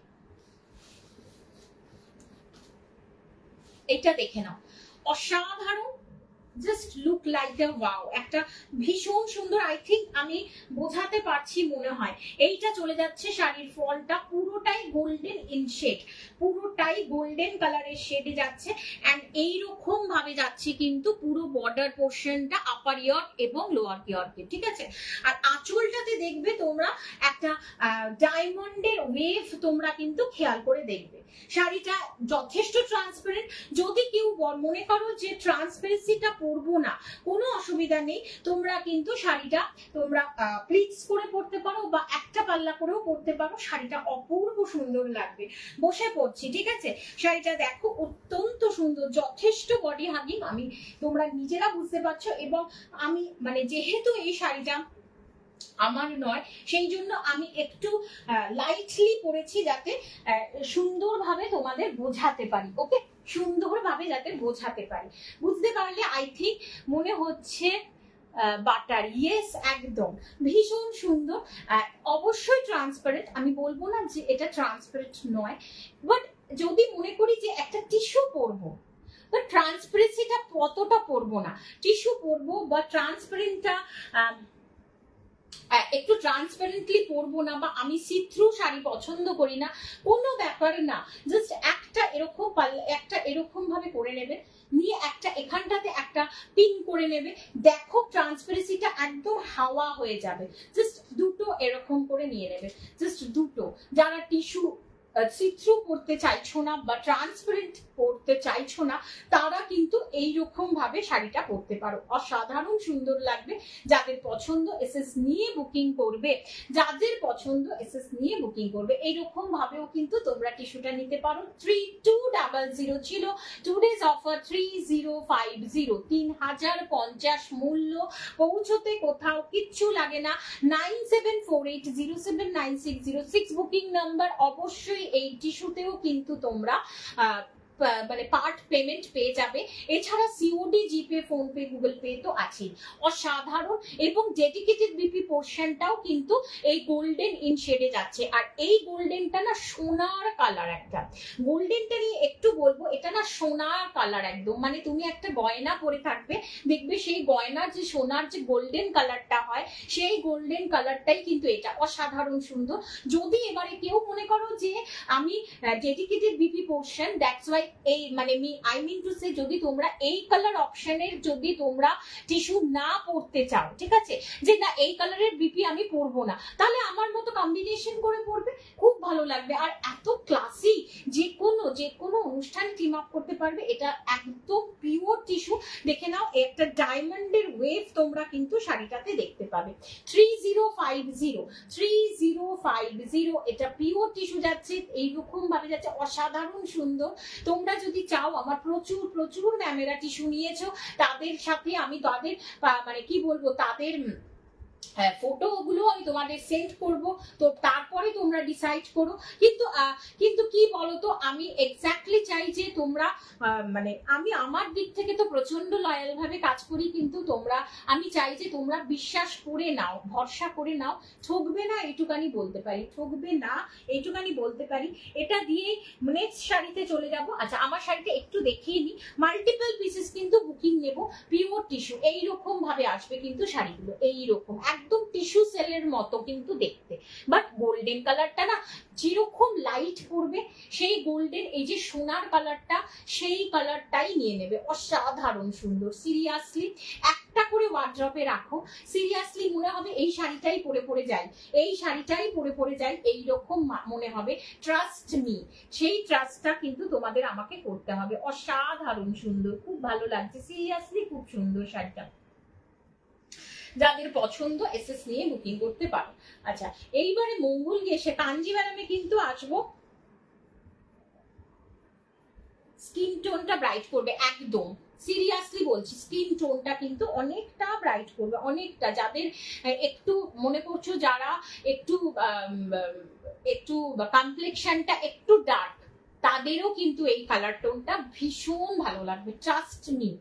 এটা দেখে নাও, অসাধারণ, জাস্ট লুক লাইক আ ওয়াও, একটা ভীষণ সুন্দর। আই থিঙ্ক আমি বোঝাতে পারছি মনে হয়। এইটা চলে যাচ্ছে শাড়ির ফলটা পুরোটাই গোল্ডেন ইন শেড, পুরোটাই গোল্ডেন কালারের শেডে যাচ্ছে। এন্ড এইরকম ভাবে যাচ্ছে কিন্তু পুরো বর্ডার পোর্শনটা আপার ইয়ার্ক এবং লোয়ার ইয়ার্কে, ঠিক আছে। আর আঁচলটাতে দেখবে তোমরা একটা ডায়মন্ডের ওয়েভ তোমরা কিন্তু খেয়াল করে দেখবে। শাড়িটা যথেষ্ট ট্রান্সপারেন্ট। যদি কেউ মনে করো যে ট্রান্সপারেন্সিটা পরবো না, কোনো অসুবিধা নেই, তোমরা কিন্তু শাড়িটা তোমরা প্লিটস করে পরতে পারো বা একটা পাল্লা করেও পরতে পারো, শাড়িটা অপূর্ব সুন্দর লাগবে। বসে পড়ছি, ঠিক আছে। শাড়িটা দেখো অত্যন্ত সুন্দর, যথেষ্ট বডি হাগিং, আমি তোমরা নিজেরা বুঝতে পারছো। এবং আমি মানে যেহেতু এই শাড়িটা আমার নয় সেই জন্য আমি একটু লাইটলি পরেছি যাতে সুন্দরভাবে তোমাদের বোঝাতে পারি। ওকে সুন্দরভাবে যাতে বোঝাতে পারি, বুঝতে পারলে আই থিঙ্ক মনে হচ্ছে বাটার। ইয়েস একদম ভীষণ সুন্দর। অবশ্যই ট্রান্সপারেন্ট, আমি বলবো না যে এটা ট্রান্সপারেন্ট নয়, বাট যদি মনে করি যে একটা টিস্যু পরবো, ট্রান্সপারেন্সিটা কতটা পরবো না, টিস্যু পরবো বা ট্রান্সপারেন্টটা একটু ট্রান্সপারেন্টলি পরবো না, বা আমি সিথ্রু শাড়ি পছন্দ করি না, কোনো ব্যাপার না। জাস্ট একটা এরকম একটা এরকম ভাবে করে নেবে, নিয়ে একটা এখানটাতে একটা পিন করে নেবে, দেখো ট্রান্সপারেন্সিটা একদম হাওয়া হয়ে যাবে। জাস্ট দুটো এরকম করে নিয়ে নেবে, জাস্ট দুটো। যারা টিস্যু সিথ্রু পড়তে চাইছো না বা ট্রান্সপারেন্ট পড়তে চাইছো না, তারা কিন্তু এইরকম ভাবে শাড়িটা পরতে পারো, অসাধারণ সুন্দর লাগবে। যাদের পছন্দ এসএস নিয়ে বুকিং করবে, যাদের পছন্দ এসএস নিয়ে বুকিং করবে, এইরকম ভাবেও কিন্তু তোমরা টিস্যুটা নিতে পারো। 3200 ছিল, টুডেজ অফার 3050, 3050 মূল্য, পৌঁছতে কোথাও কিচ্ছু লাগে না। 9748079606 বুকিং নাম্বার। অবশ্যই এই টিস্যুতেও কিন্তু তোমরা মানে পার্ট পেমেন্ট পেয়ে যাবে। এছাড়া COD, GPay, PhonePe, Google pay তো আছেই। অসাধারণ। এবং ডেডিকেটেড বিপি পোর্শনটাও কিন্তু এই গোল্ডেন ইন শেডে যাচ্ছে। আর এই গোল্ডেনটা না সোনার কালার, একটা গোল্ডেনটা নিয়ে একটু বলবো, এটা না সোনার কালার একদম, মানে তুমি একটা গয়না পরে থাকবে, দেখবে সেই গয়নার যে সোনার যে গোল্ডেন কালারটা হয়, সেই গোল্ডেন কালারটাই কিন্তু এটা। অসাধারণ সুন্দর। যদি এবারে কেউ মনে করো যে আমি dedicated BP portion, that's why এই মানে আই মিন টু সে, যদি তোমরা এই কালার অপশনের যদি তোমরা টিস্যু না পরতে চাও, ঠিক আছে, যে না এই কালারের বিপি আমি পরবো না, তাহলে আমার মতো কম্বিনেশন করে পরবে, খুব ভালো লাগবে। আর এত ক্লাসি, যে কোনো অনুষ্ঠান টিম আপ করতে পারবে। এটা একদম পিওর টিস্যু। দেখে নাও, একটা ডায়মন্ডের ওয়েভ তোমরা কিন্তু শাড়িটাতে দেখতে পাবে। 3050, এটা পিওর টিস্যু যাচ্ছে, এইরকম ভাবে যাচ্ছে, অসাধারণ সুন্দর। তোমরা যদি চাও, আমার প্রচুর প্রচুর ম্যামেরা টিস্যু নিয়েছো, তাদের সাথে আমি তাদের মানে কি বলবো, তাদের ফটো গুলো আমি তোমাদের সেন্ড করব, তো তারপরে তোমরা ডিসাইড করো। কিন্তু কি বলতো, আমি এক্স্যাক্টলি চাই যে তোমরা মানে আমি আমার দিক থেকে তো প্রচন্ড লয়াল ভাবে কাজ করি, কিন্তু তোমরা, আমি চাই যে তোমরা বিশ্বাস করে নাও, ভরসা করে নাও, ঠকবে না এইটুকানি বলতে পারি, ঠকবে না এইটুকানি বলতে পারি। এটা দিয়ে নেক্সট শাড়িতে চলে যাব। আচ্ছা, আমার শাড়িটা একটু দেখিয়ে নি, মাল্টিপল পিসেস কিন্তু বুকিং নেব, পিওর টিস্যু, এইরকম ভাবে আসবে কিন্তু শাড়িগুলো, এইরকম একদম টিস্যু সেলের মতো কিন্তু দেখতে। বাট গোল্ডেন কালারটা না যেরকম লাইট পড়বে, সেই গোল্ডেন এই যে সোনার কালারটা, সেই কালারটাই নিয়ে নেবে। অসাধারণ সুন্দর। সিরিয়াসলি একটা করে ওয়ার্ড্রপে রাখো, সিরিয়াসলি মনে হবে এই শাড়িটাই পরে পরে যাই, এই শাড়িটাই পরে পরে যাই, এইরকম মনে হবে। ট্রাস্ট মি, সেই ট্রাস্টটা কিন্তু তোমাদের আমাকে করতে হবে। অসাধারণ সুন্দর, খুব ভালো লাগছে, সিরিয়াসলি খুব সুন্দর শাড়িটা। যাদের পছন্দ এসএস নিয়ে বুকিং করতে পারো। আচ্ছা, এইবারে মঙ্গল গেছে কাঞ্জিভারামে কিন্তু আসবো, স্কিন টোনটা ব্রাইট করবে একদম, সিরিয়াসলি বলছি, স্কিন টোনটা কিন্তু অনেকটা ব্রাইট করবে, অনেকটা। যাদের একটু মনে করছো, যারা একটু একটু কমপ্লেক্সনটা একটু ডার্ক, তাদেরও কিন্তু এই কালার টোনটা ভীষণ ভালো লাগবে, ট্রাস্ট মি।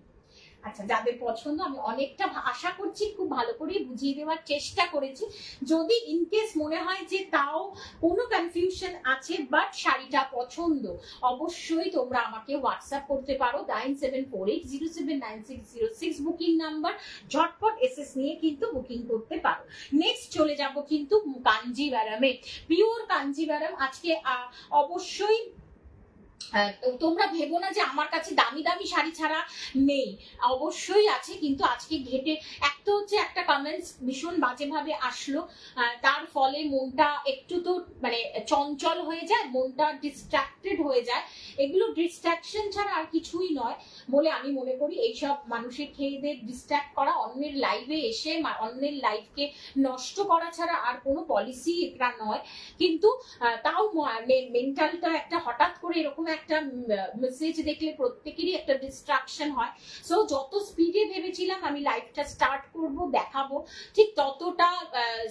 আচ্ছা, যাদের পছন্দ, আমি অনেকটা আশা করছি খুব ভালো করে বুঝিয়ে দেওয়ার চেষ্টা করেছি। যদি ইনকেস মনে হয় যে তাও কোনো কনফিউশন আছে, বাট শাড়িটা পছন্দ, অবশ্যই তোমরা আমাকে হোয়াটসঅ্যাপ করতে পারো 9748079606 বুকিং নাম্বার। ঝটপট এসএস নিয়ে কিন্তু বুকিং করতে পারো। নেক্সট চলে যাব কিন্তু কাঞ্জিভারামে, পিওর কাঞ্জিভারাম। আজকে অবশ্যই তোমরা ভেবো না যে আমার কাছে দামি দামি শাড়ি ছাড়া নেই, অবশ্যই আছে। কিন্তু আজকে ঘেটে একটা হচ্ছে, একটা কমেন্টস ভীষণ বাজেভাবে আসলো, তার ফলে মনটা একটু তো মানে চঞ্চল হয়ে যায়, মনটা ডিস্ট্রাক্টেড হয়ে যায়। এগুলো ডিস্ট্রাকশন ছাড়া আর কিছুই নয় বলে আমি মনে করি। এইসব মানুষের খেয়েদের ডিস্ট্রাক্ট করা, অন্যের লাইভে এসে অন্যের লাইফকে নষ্ট করা ছাড়া আর কোনো পলিসি এটা নয়। কিন্তু তাও মেন্টালটা একটা হঠাৎ করে এরকম একটা মেসেজ দেখলে প্রত্যেকেরই একটা ডিস্ট্রাকশন হয়। সো যত স্পিডে ভেবেছিলাম আমি লাইভটা স্টার্ট করব, দেখাবো, ঠিক ততটা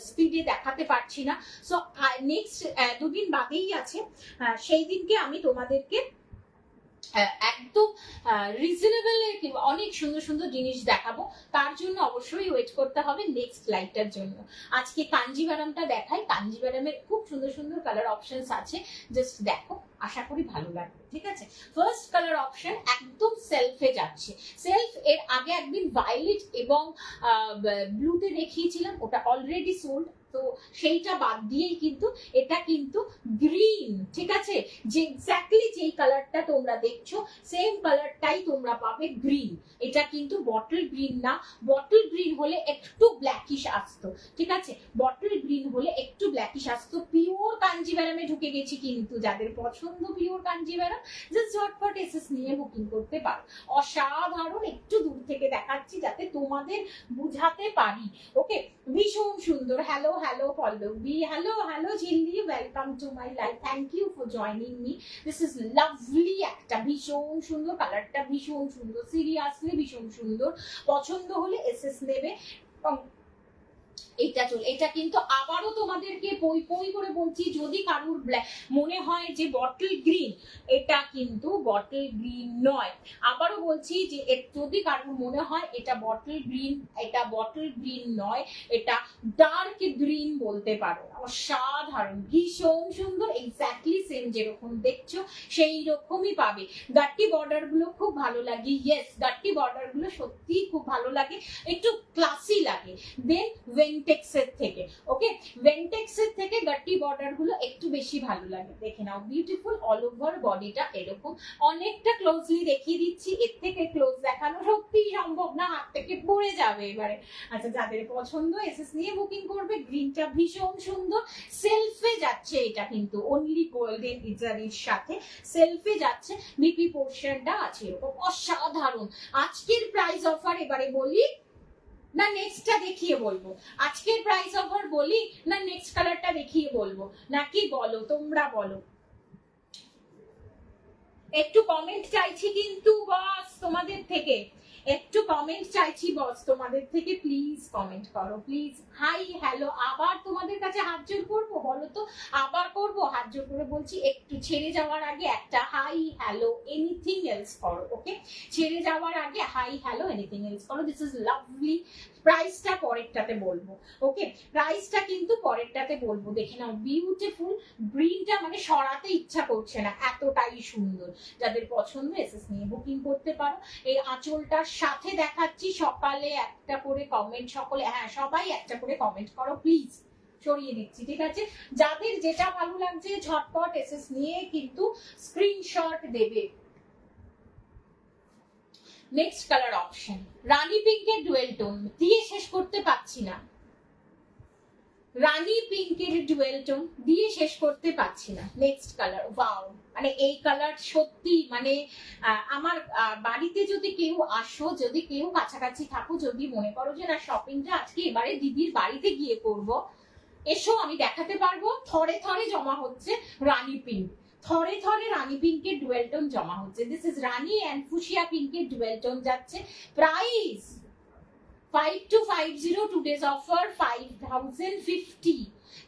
স্পিডে দেখাতে পারছি না। সো নেক্সট দুদিন বাদেই আছে, সেই দিনকে আমি তোমাদেরকে একদম রিজনেবল অনেক সুন্দর সুন্দর জিনিস দেখাবো। তার জন্য অবশ্যই ওয়েট করতে হবে নেক্সট লাইভটার জন্য। আজকে কাঞ্জিভারামটা দেখাই। কাঞ্জিভারামের খুব সুন্দর সুন্দর কালার অপশনস আছে, জাস্ট দেখো, আশা করি ভালো লাগবে। ঠিক আছে, ফার্স্ট কালার অপশন একদম সেলফে যাচ্ছে। সেলফ এর আগে একদিন ভায়োলেট এবং ব্লুতে দেখিয়েছিলাম, ওটা অলরেডি সোল্ড, তো সেইটা বাদ দিয়েই কিন্তু এটা কিন্তু গ্রিন। ঠিক আছে, যে এক্স্যাক্টলি যেই কালারটা তোমরা দেখছো সেম কালারটাই তোমরা পাবে গ্রিন। এটা কিন্তু বটল গ্রিন না, বটল গ্রিন হলে একটু ব্ল্যাকিশ আসতো। ঠিক আছে, বটল গ্রিন হলে একটু ব্ল্যাকিশ আসতো। পিওর কাঞ্জিভারামে ঢুকে গেছি কিন্তু, যাদের পছন্দ পিওর কাঞ্জিভারাম জাস্ট ঝটপট এসএস নিয়ে বুকিং করতে পারো। অসাধারণ, একটু দূর থেকে দেখাচ্ছি যাতে তোমাদের বুঝাতে পারি। ওকে, ভীষণ সুন্দর। Hello hello Pallavi, hello hello Jhilli, welcome to my life, thank you for joining me. This is lovely, একটা ভীষণ সুন্দর, কালারটা ভীষণ সুন্দর, সিরিয়াসলি ভীষণ সুন্দর। পছন্দ হলে এসএস নেবে। এটা কিন্তু আবারও তোমাদেরকে পই পই করে বলছি, যদি কারুর মনে হয় যে বটল গ্রিন, এটা কিন্তু বটল গ্রিন নয়। আবারও বলছি যে যদি কারুর মনে হয় এটা বটল গ্রিন, এটা বটল গ্রিন নয়, এটা ডার্ক গ্রিন বলতে পারো। অসাধারণ, ভীষণ সুন্দর, এক্স্যাক্টলি সেম যেরকম দেখছো সেই রকমই পাবে। গাট্টি বর্ডার গুলো খুব ভালো লাগে, ইয়েস গাট্টি বর্ডার গুলো সত্যি খুব ভালো লাগে, একটু ক্লাসি লাগে। দেন ভেন্টেক্সের থেকে, ওকে, ভেন্টেক্সের থেকে গাট্টি বর্ডার গুলো একটু বেশি ভালো লাগে। দেখে নাও, বিউটিফুল অল ওভার বডিটা এরকম। অনেকটা ক্লোজলি দেখিয়ে দিচ্ছি, এর থেকে ক্লোজ দেখানো সত্যি সম্ভব না, হাত থেকে পড়ে যাবে এবারে। আচ্ছা, যাদের পছন্দ এসএস নিয়ে বুকিং করবে। গ্রিনটা ভীষণ সুন্দর, সেলফে যাচ্ছে এটা কিন্তু, অনলি গোল্ডেন ইজারির সাথে সেলফে যাচ্ছে, বিপি পোর্শনটা আছে এরকম। অসাধারণ। আজকের প্রাইস অফার এবারে বলি না নেক্সটটা দেখিয়ে বলবো? আজকের প্রাইস অফার বলি না নেক্সট কালারটা দেখিয়ে বলবো, নাকি বলো তোমরা বলো? একটু কমেন্ট চাইছি কিন্তু বস তোমাদের থেকে, একটু কমেন্ট চাইছি বস তোমাদের থেকে, প্লিজ কমেন্ট করো প্লিজ। হাই হ্যালো, আবার তোমাদের কাছে হাত জোর করবো, বলো তো আবার করবো? হাত জোর করে বলছি, একটু ছেড়ে যাওয়ার আগে একটা হাই হ্যালো এনিথিং এলস করো। ওকে, ছেড়ে যাওয়ার আগে হাই হ্যালো এনিথিং এলস করো। This is lovely. প্রাইসটা পরেরটাতে বলবো, ওকে, প্রাইসটা কিন্তু পরেরটাতে বলবো। দেখে নাও, বিউটিফুল গ্রিনটা মানে সরাতে ইচ্ছা করছে না, এতটাই সুন্দর। যাদের পছন্দ এসএস নিয়ে বুকিং করতে পারো। এই আঁচলটার সাথে দেখাচ্ছি, সকালে একটা করে কমেন্ট, সকলে, হ্যাঁ সবাই একটা করে কমেন্ট করো প্লিজ। সরিয়ে দিচ্ছি, ঠিক আছে? যাদের যেটা ভালো লাগছে ঝটপট এসএস নিয়ে কিন্তু স্ক্রিনশট দেবে। নেক্সট কালার অপশন রানী পিঙ্কের ডুয়েল টোন, দিয়ে শেষ করতে পারছি না। রানী পিঙ্কের ডুয়েল টোন দিয়ে শেষ করতে পারছি না। নেক্সট কালার, ওয়াও, মানে এই কালার সত্যি মানে আমার বাড়িতে যদি কেউ আসো, যদি কেউ কাছাকাছি থাকো, যদি মনে করো যে না শপিংটা আজকে এবারে দিদির বাড়িতে গিয়ে করবো, এসো, আমি দেখাতে পারবো। থরে থরে জমা হচ্ছে রানী পিঙ্ক, থরে থরে রানী পিঙ্কের ডুয়েল টোন জমা হচ্ছে। This is Rani and fuchsia পিঙ্কের ডুয়েল টোন যাচ্ছে। Price 5250, today's offer 5050,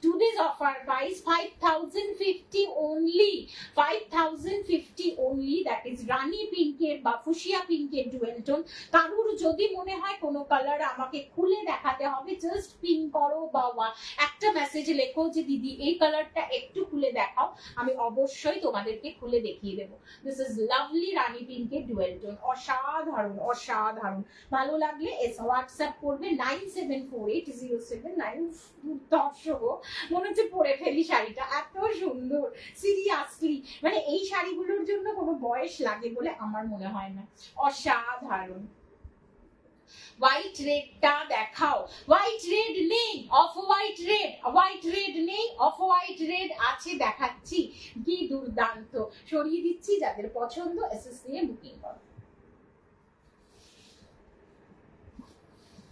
today's offer price 5050 only, 5050 only, that is রানী পিঙ্কের বা ফুশিয়া পিঙ্কের ডুয়েল টোন। কারুর যদি মনে হয় কোনো কালার আমাকে খুলে দেখাতে হবে, জাস্ট পিন করো বা একটা মেসেজ লেখো যে দিদি এই কালারটা একটু খুলে দেখাও, আমি অবশ্যই তোমাদেরকে খুলে দেখিয়ে দেবো। দিস ইজ লাভলি রানী পিঙ্কের ডুয়েল টোন, অসাধারণ অসাধারণ। ভালো লাগলে হোয়াটসঅ্যাপ করবে 974807 দর্শক। মনে হচ্ছে পরে ফেলি শাড়িটা, এত সুন্দর, সিরিয়াসলি মানে এই শাড়িগুলোর জন্য কোনো বয়স লাগে বলে আমার মনে হয় না। অসাধারণ। হোয়াইট রেডটা দেখাও। হোয়াইট রেড নেই, off white red, white red নেই, অফ হোয়াইট রেড আছে, দেখাচ্ছি। কি দুর্দান্ত। সরিয়ে দিচ্ছি, যাদের পছন্দ এসএস নিয়ে বুকিং করো।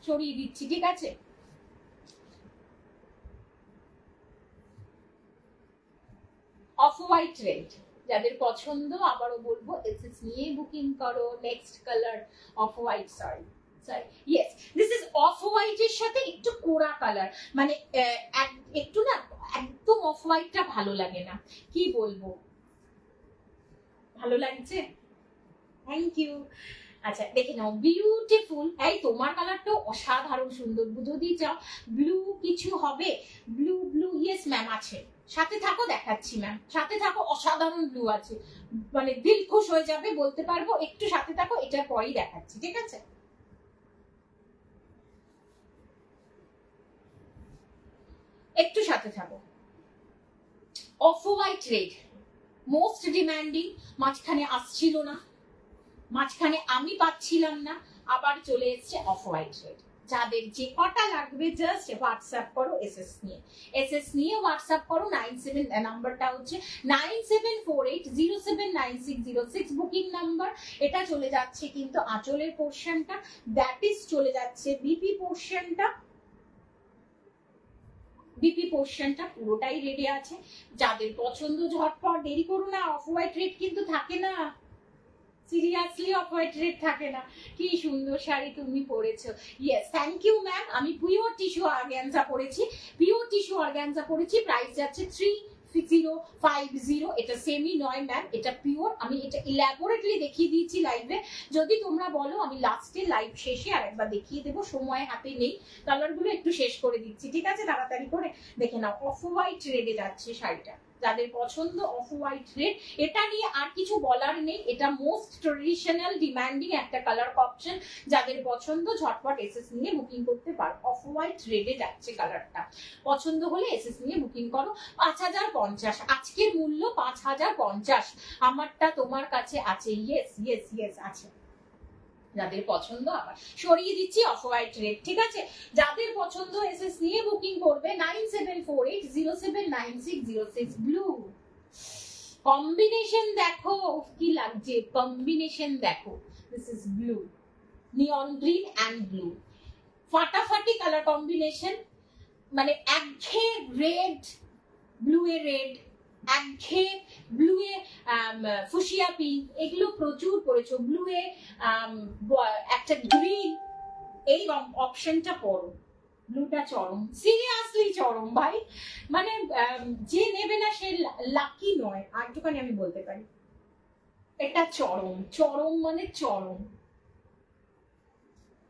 সরিয়ে দিচ্ছি, ঠিক আছে? অফ হোয়াইট রেড যাদের পছন্দ, আবারও বলবো এসএস নিয়ে বুকিং করো। Next colour off white, sorry yes, this is off white এর সাথে একটু কোরা কালার, মানে একটু না একদম অফ হোয়াইটটা ভালো লাগে না, কি বলবো, ভালো লাগছে, থ্যাংক ইউ। আচ্ছা দেখে নাও, বিউটিফুল। এই তোমার কালারটাও অসাধারণ সুন্দর। যদি চাও ব্লু কিছু হবে, ব্লু ব্লু, ইয়েস ম্যাম আছে, সাথে থাকো, দেখাচ্ছি ম্যাম, সাথে থাকো, অসাধারণ ব্লু আছে, মানে দিল খুশ হয়ে যাবে বলতে পারবো। একটু সাথে থাকো, এটার পরেই দেখাচ্ছি, ঠিক আছে? একটু সাথে থাকো। Off white red most demanding, মাঝখানে আসছিল না, মাঝখানে আমি পাচ্ছিলাম না, আবার চলে এসছে অফ হোয়াইট রেড। যাদের যে কটা লাগবে জাস্ট হোয়াটসঅ্যাপ করো এসএস নিয়ে হোয়াটসঅ্যাপ করো। 97 নাম্বারটা হচ্ছে 9748079606 বুকিং নাম্বার। এটা চলে যাচ্ছে কিন্তু আঁচলের পোর্শনটা, দ্যাট ইজ চলে যাচ্ছে বিপি পোর্শনটা। বিপি পোর্শনটা পুরোটাই রেডি আছে। যাদের পছন্দ ঝটপট, দেরি করো না। অফ হোয়াইট রেড কিন্তু থাকে না, সিরিয়াসলি অফ হোয়াইট রেড থাকে না। কি সুন্দর শাড়ি তুমি পরেছো। Yes, thank you ma'am. আমি পিওর টিস্যু অর্গানজা পরেছি, পিওর টিস্যু অর্গানজা পরেছি। প্রাইস যাচ্ছে 3050। এটা সেমি নয় ম্যাম, এটা পিওর। আমি এটা ইলাবোরেটলি দেখিয়ে দিয়েছি লাইভে। যদি তোমরা বলো আমি লাস্টে লাইভ শেষে আরেকবার দেখিয়ে দেবো, সময় হাতে নেই। কালারগুলো একটু শেষ করে দিচ্ছি, ঠিক আছে? তাড়াতাড়ি করে দেখে নাও। অফ হোয়াইট রেডে যাচ্ছে শাড়িটা, যাদের পছন্দ অফ হোয়াইট রেড। এটা নিয়ে আর কিছু বলার নেই, এটা মোস্ট ট্রেডিশনাল ডিমান্ডিং একটা কালার অপশন। যাদের পছন্দ ঝটপট এসএস নিয়ে বুকিং করতে পারো। অফ হোয়াইট রেডে যাচ্ছে কালারটা, পছন্দ হলে এসএস নিয়ে বুকিং করো। 5050 আজকের মূল্য 5050। আমারটা তোমার কাছে আছে। ইয়েস ইয়েস ইয়েস আছে। যাদের পছন্দ আবার সরিয়ে দিচ্ছি অফ হোয়াইট রেড, ঠিক আছে? যাদের পছন্দ এসএস নিয়ে বুকিং করবে 9748079606 ব্লু। কম্বিনেশন দেখো কি লাগছে, কম্বিনেশন দেখো। This is blue, neon green and blue, ফাটাফাটি কালার কম্বিনেশন। মানে একঘেয়ে রেড, ব্লু এ রেড, একঘেয়ে ব্লু এ ফুশিয়া পিঙ্ক, এগুলো প্রচুর পড়েছো। ব্লু এ একটা গ্রিন, এই অপশনটা পড়ো। ব্লুটা চরম, সিরিয়াসলি চরম ভাই। মানে যে নেবে না সে লাকি নয়, আরটুখানি আমি বলতে পারি। এটা চরম, চরম মানে চরম,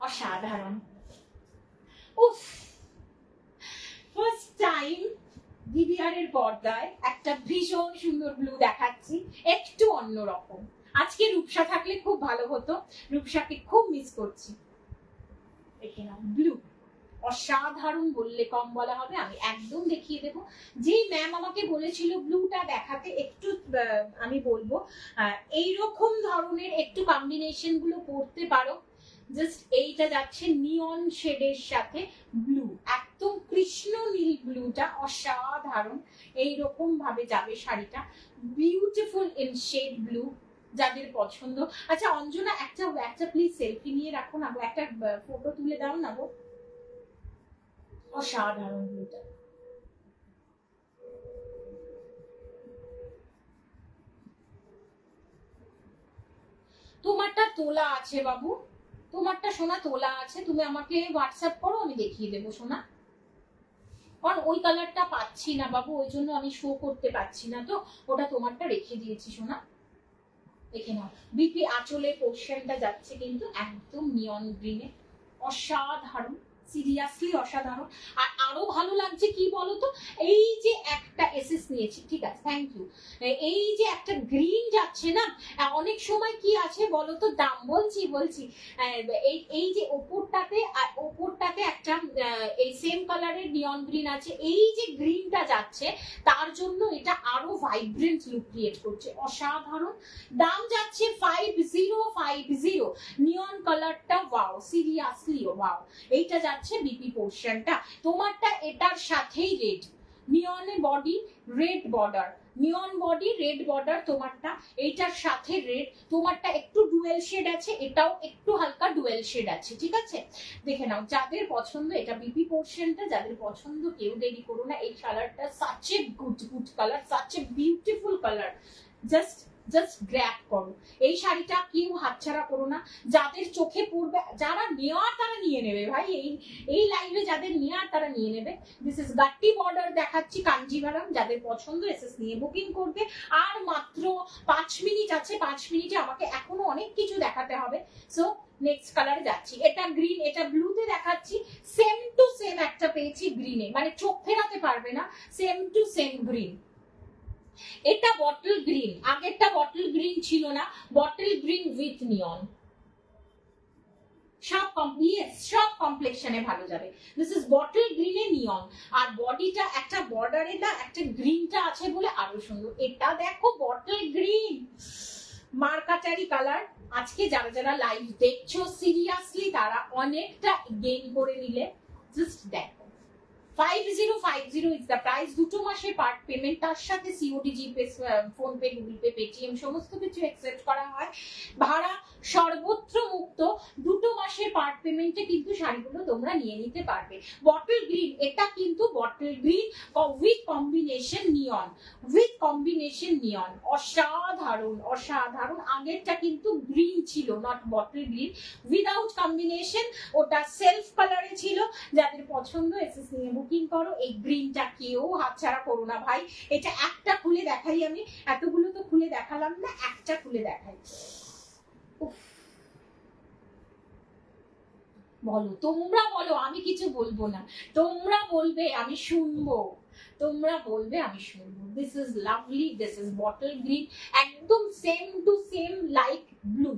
অসাধারণ। উফ, ফার্স্ট টাইম ডিবিআর এর পর্দায় একটা ভীষণ সুন্দর ব্লু দেখাচ্ছি, একটু অন্যরকম। আজকে রূপসা থাকলে খুব ভালো হতো, রূপসাকে খুব মিস করছি। দেখে নাও ব্লু, অসাধারণ বললে কম বলা হবে। আমি একদম দেখিয়ে দেবো। যেই ম্যাম আমাকে বলেছিল ব্লুটা দেখাতে, একটু আমি বলবো এইরকম ধরনের একটু কম্বিনেশন গুলো করতে পারো। জাস্ট এইটা যাচ্ছে নিয়ন শেডের সাথে ব্লু, একদম কৃষ্ণ নীল ব্লুটা অসাধারণ। এইরকম ভাবে যাবে শাড়িটা, বিউটিফুল ইন শেড ব্লু। যাদের পছন্দ। আচ্ছা অঞ্জনা, একটা প্লিজ সেলফি নিয়ে রাখো না গো, একটা ফটো তুলে দাও না গো। অসাধারণ ব্লুটা। তোমারটা তোলা আছে বাবু, তোমারটা সোনা তোলা আছে। তুমি আমাকে হোয়াটসঅ্যাপ করো, আমি দেখিয়ে দেবো সোনা। কারণ ওই কালারটা পাচ্ছি না বাবু, ওই জন্য আমি শো করতে পারছি না, তো ওটা তোমারটা রেখে দিয়েছি সোনা। দেখে নাও বিপি আঁচলের পোর্শনটা যাচ্ছে কিন্তু একদম নিয়ন গ্রিনে, অসাধারণ, সিরিয়াসলি অসাধারণ। আর আরো ভালো লাগছে কি বলতো, এই যে একটা এসএস নিয়েছি, ঠিক আছে থ্যাংক ইউ। এই যে একটা গ্রিন যাচ্ছে না, অনেক সময় কি আছে বলতো, দাম বলছি এই যে ওপরটাতে একটা এই সেম কালারের নিয়ন গ্রিন আছে, এই যে গ্রিনটা যাচ্ছে তার জন্য এটা আরো ভাইব্রেন্ট লুক ক্রিয়েট করছে, অসাধারণ। দাম যাচ্ছে 5050। নিয়ন কালারটা ওয়াও, সিরিয়াসলি ওয়াও। এইটা যাচ্ছে বিপি পোর্শনটা, তোমারটা এটার সাথেই রেড, নিয়নে বডি রেড বর্ডার, নিয়ন বডি রেড বর্ডার তোমারটা, এইটার সাথে রেড। তোমারটা একটু ডুয়েল শেড আছে, এটাও একটু হালকা ডুয়েল শেড আছে, ঠিক আছে? দেখে নাও যাদের পছন্দ, এটা বিপি পোর্শনটা, যাদের পছন্দ কেউ দেরি করো না। এই কালারটা such a good colour, such a beautiful colour. Just grab করো এই শাড়িটা, কেউ হাতছাড়া করো না। যাদের চোখে পড়বে, যারা নেওয়ার তারা নিয়ে নেবে ভাই, এই লাইভে যাদের নেওয়ার তারা নিয়ে নেবে। দিস ইজ গাট্টি বর্ডার দেখাচ্ছি কাঞ্জিভারাম, যাদের পছন্দ এসএস নিয়ে বুকিং করবে। আর মাত্র 5 মিনিট আছে, 5 মিনিটে আমাকে এখনো অনেক কিছু দেখাতে হবে। সো নেক্সট কালারে যাচ্ছি। এটা গ্রিন, এটা ব্লুতে দেখাচ্ছি, সেম টু সেম একটা পেয়েছি গ্রিনে, মানে চোখ ফেরাতে পারবে না, সেম টু সেম গ্রিন। এটা বটল গ্রিন, আগেরটা বটল গ্রিন ছিল না, বটল গ্রিন উইথ নিয়ন। সব কমপ্লেক্সনে ভালো যাবে। দিস ইজ বটল গ্রিনে নিয়ন, আর বডিটা একটা বর্ডারে না একটা গ্রিনটা আছে বলে আরো সুন্দর। এটা দেখো বটল গ্রিন, মার্কাটারি কালার, আজকে যারা যারা লাইভ দেখছো সিরিয়াসলি তারা অনেকটা গেইন করে নিলে। জাস্ট দেখো 5050 ইজ দ্য প্রাইস, 2 মাসের পার্ট পেমেন্ট, তার সাথে COD, GPay, PhonePe, Google Pay, Paytm সমস্ত কিছু অ্যাকসেপ্ট করা হয়। ভাড়া সর্বত্র মুক্ত। 2 মাসের পার্ট পেমেন্টে কিন্তু শাড়িগুলো তোমরা নিয়ে নিতে পারবে। বটল গ্রিন, এটা কিন্তু বটল গ্রিন উইথ কম্বিনেশন নিয়ন, অসাধারণ অসাধারণ। আগেরটা কিন্তু গ্রিন ছিল, not bottle green, without combination, ওটা সেলফ কালারে ছিল। যাদের পছন্দ এসএস নিয়ে বুকিং করো। এই গ্রিনটা কেউ হাতছাড়া করো না ভাই। এটা একটা খুলে দেখাই আমি, এতগুলো তো খুলে দেখালাম না, একটা খুলে দেখাই। বলো, তোমরা বলো, আমি কিছু বলবো না, তোমরা বলবে আমি শুনবো, তোমরা বলবে আমি শুনবো। This is lovely, this is bottle green, একদম same to same like blue,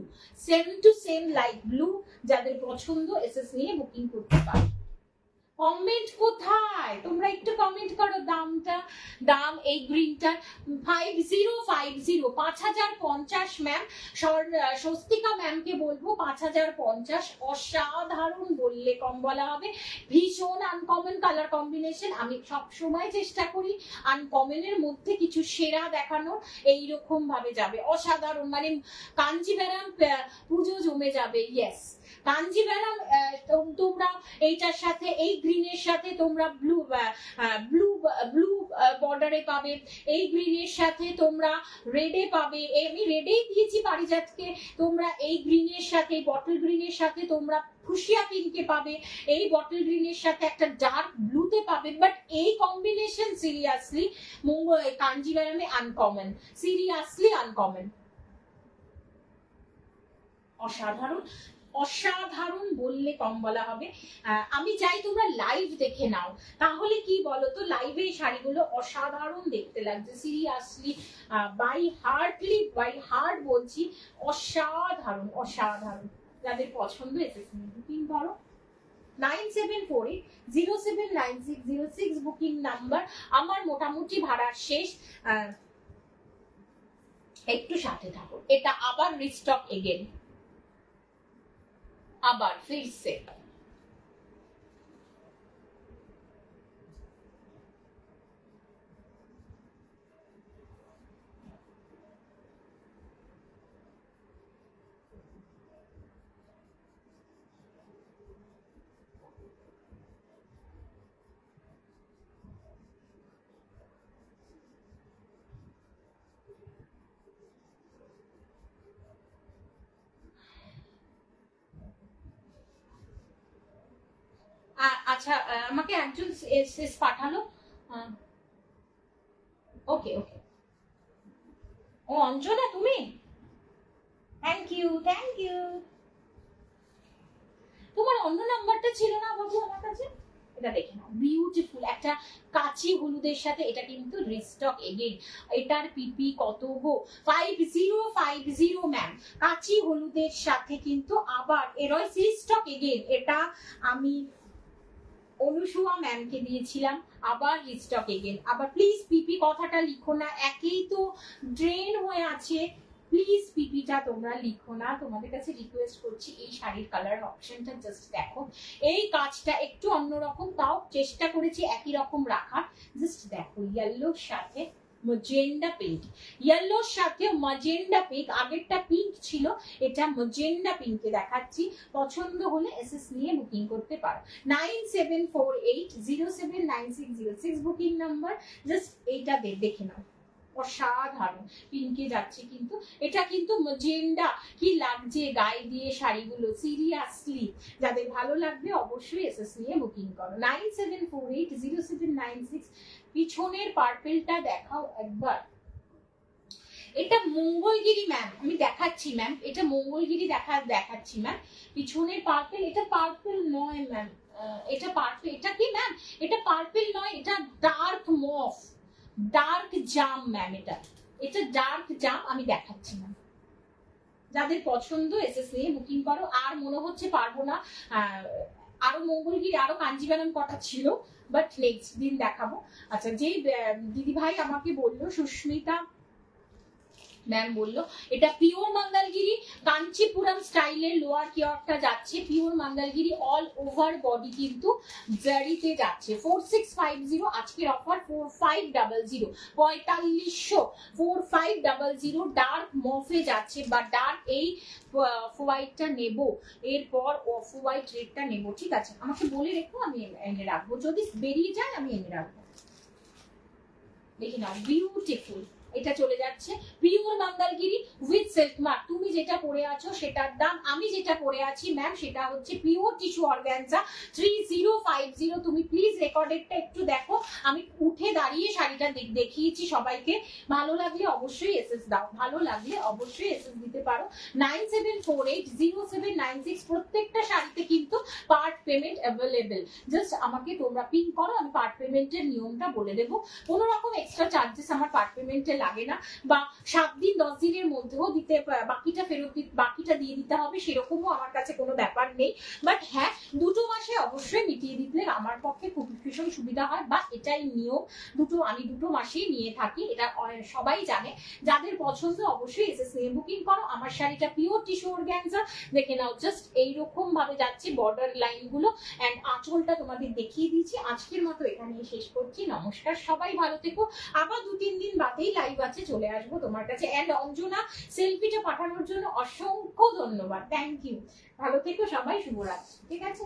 same to same like blue. যাদের পছন্দ এসএস নিয়ে বুকিং করতে পারো। কমেন্ট কোথায়? তোমরা একটু কমেন্ট করো দামটা, দাম এই গ্রিনটার 5050, 5050 ম্যাম। স্বস্তিকা ম্যামকে বলবো 5050, অসাধারণ বললে কম বলা হবে। ভীষণ আনকমন কালার কম্বিনেশন, আমি সব সময় চেষ্টা করি আনকমনের মধ্যে কিছু সেরা দেখানোর, এইরকম ভাবে যাবে অসাধারণ, মানে কাঞ্জিভারাম পুজো জমে যাবে। ইয়েস, কাঞ্জিভারাম তোমরা এইটার সাথে, এই গ্রিনের সাথে তোমরা ব্লু ব্লু বর্ডারে পাবে, এই গ্রিনের সাথে তোমরা রেডে পাবে, আমি রেডেই দিয়েছি পারিজাতকে। তোমরা এই গ্রিনের সাথে, বটল গ্রিনের সাথে তোমরা ফুসিয়া পিঙ্কে পাবে, এই বটল গ্রিনের সাথে একটা ডার্ক ব্লুতে পাবে। বাট এই কম্বিনেশন সিরিয়াসলি কাঞ্জিভারামে আনকমন, সিরিয়াসলি আনকমন, অসাধারণ অসাধারণ বললে কম বলা হবে। আমি চাই তোমরা লাইভ দেখে নাও, তাহলে কি বলো তো, লাইভে এই শাড়িগুলো অসাধারণ দেখতে লাগছে। সিরিয়াসলি বাই হার্ট বলছি, অসাধারণ অসাধারণ। যাদের পছন্দ এসেছে বুকিং করো। 9748079606 বুকিং নাম্বার। আমার মোটামুটি ভাড়া শেষ, একটু সাথে থাকো। এটা আবার রিস্টক এগেন, আবার ফিরছে। আচ্ছা, আমাকে একজন এসএস পাঠালো। ওকে ওকে, ও অঞ্জনা তুমি, থ্যাংক ইউ থ্যাংক ইউ। তোমার অন্য নাম্বারটা ছিল না বাবু আমার কাছে, এটা দেখে নাও। বিউটিফুল একটা কাচি হলুদের সাথে, এটা কিন্তু রিস্টক এগেইন। এটার পিপি কত গো, 5050 ম্যাম। কাচি হলুদের সাথে কিন্তু আবার এরই রিস্টক এগেইন। এটা আমি অনুসুয়া ম্যামকে দিয়েছিলাম, আবার রিস্টক এগেইন। আবার প্লিজ পিপি কথাটা লিখো না, একেই তো ড্রেন হয়ে আছে, প্লিজ পিপিটা তোমরা লিখো না, তোমাদের কাছে রিকোয়েস্ট করছি। এই শাড়ির কালার অপশনটা জাস্ট দেখো, এই কাজটা একটু অন্যরকম, তাও চেষ্টা করেছি একই রকম রাখার। জাস্ট দেখো, ইয়েলোর সাথে ম্যাজেন্ডা পিঙ্ক, ইয়েলোর সাথে ম্যাজেন্ডা পিঙ্ক, আগেরটা পিঙ্ক ছিল, এটা ম্যাজেন্ডা পিঙ্কে দেখাচ্ছি। পছন্দ হলে এসএস নিয়ে বুকিং করতে পারো। 9748079606 বুকিং নাম্বার। জাস্ট এইটা দেখে নাও, অসাধারণ পিঙ্কে যাচ্ছে কিন্তু, এটা কিন্তু ম্যাজেন্ডা, কি লাগছে গায়ে দিয়ে শাড়িগুলো, সিরিয়াসলি যাদের ভালো লাগবে অবশ্যই এসএস নিয়ে বুকিং করো। 97480796। পিছনের পার্পেলটা দেখাও একবার, এটা মঙ্গলগিরি ম্যাম, আমি দেখাচ্ছি ম্যাম, এটা মঙ্গলগিরি দেখাচ্ছি ম্যাম। পিছনের পার্পেল, এটা পার্পেল নয় ম্যাম, এটা পার্পেল, এটা কি ম্যাম, এটা পার্পেল নয়, এটা ডার্ক মফ, ডার্ক জাম ম্যাম, এটা ডার্ক জাম, আমি দেখাচ্ছি ম্যাম। যাদের পছন্দ এসএস নিয়ে বুকিং করো। আর মনে হচ্ছে পারবো না, আরো মঙ্গলগিরি আরো কাঞ্জিভারাম কথা ছিল, বাট নেক্সট দিন দেখাবো। আচ্ছা, যে দিদি ভাই আমাকে বললো, সুস্মিতা ম্যাম বললো এটা পিওর মঙ্গলগিরি, কাঞ্চিপুরম স্টাইলের লোয়ার কিয়রটা যাচ্ছে, pure Mangalagiri all over body কিন্তু জারিতে যাচ্ছে। 4650 আজকের অফার 4500, 4500, 4500 ডার্ক মফে যাচ্ছে বা ডার্ক এই হোয়াইটটা নেব, এরপর অফ হোয়াইট রেডটা নেব, ঠিক আছে? আমাকে বলে রেখো, আমি এনে রাখবো, যদি বেরিয়ে যায় আমি এনে রাখবো। দেখি নাও, বিউটিফুল, এটা চলে যাচ্ছে pure Mangalagiri with silk mark. তুমি যেটা পরে আছো সেটার দাম, আমি যেটা পরে আছি ম্যাম সেটা হচ্ছে পিওর টিস্যু অর্গানজা 3050। তুমি প্লিজ রেকর্ডেডটা একটু দেখো, আমি উঠে দাঁড়িয়ে শাড়িটা দেখিয়েছি সবাইকে। ভালো লাগলে অবশ্যই এসএস দাও, ভালো লাগলে অবশ্যই এসএস দিতে পারো। 97480796, প্রত্যেকটা শাড়িতে কিন্তু পার্ট পেমেন্ট অ্যাভেলেবেল। জাস্ট আমাকে তোমরা পিন করো, আমি পার্ট পেমেন্টের নিয়মটা বলে দেবো। কোনো রকম এক্সট্রা চার্জেস আমার পার্ট পেমেন্টে লাগে না, বা 7 দিন 10 দিনের মধ্যেও দিতে, বাকিটা ফেরত বাকিটা দিয়ে দিতে হবে সেরকমও আমার কাছে কোনো ব্যাপার নেই। বাট হ্যাঁ, 2 মাসে অবশ্যই মিটিয়ে দিতে আমার পক্ষে খুব ভীষণ সুবিধা হয়, বা এটাই নিয়ম। আমি 2 মাসেই নিয়ে থাকি, এটা সবাই জানে। যাদের পছন্দ অবশ্যই এসএস নিয়ে বুকিং করো। আমার শাড়িটা পিওর টিস্যু অর্গানজা, দেখে নাও জাস্ট এইরকম ভাবে যাচ্ছে বর্ডার লাইন গুলো, এন্ড আঁচলটা তোমাদের দেখিয়ে দিয়েছি। আজকের মতো এখানেই শেষ করছি, নমস্কার, সবাই ভালো থেকো। আবার 2-3 দিন বাদেই লাইভ আছে, চলে আসবো তোমার কাছে। এন্ড অঞ্জনা সেলফিটা পাঠানোর জন্য অসংখ্য ধন্যবাদ, থ্যাংক ইউ। ভালো থেকো সবাই, শুভরাত্রি, ঠিক আছে?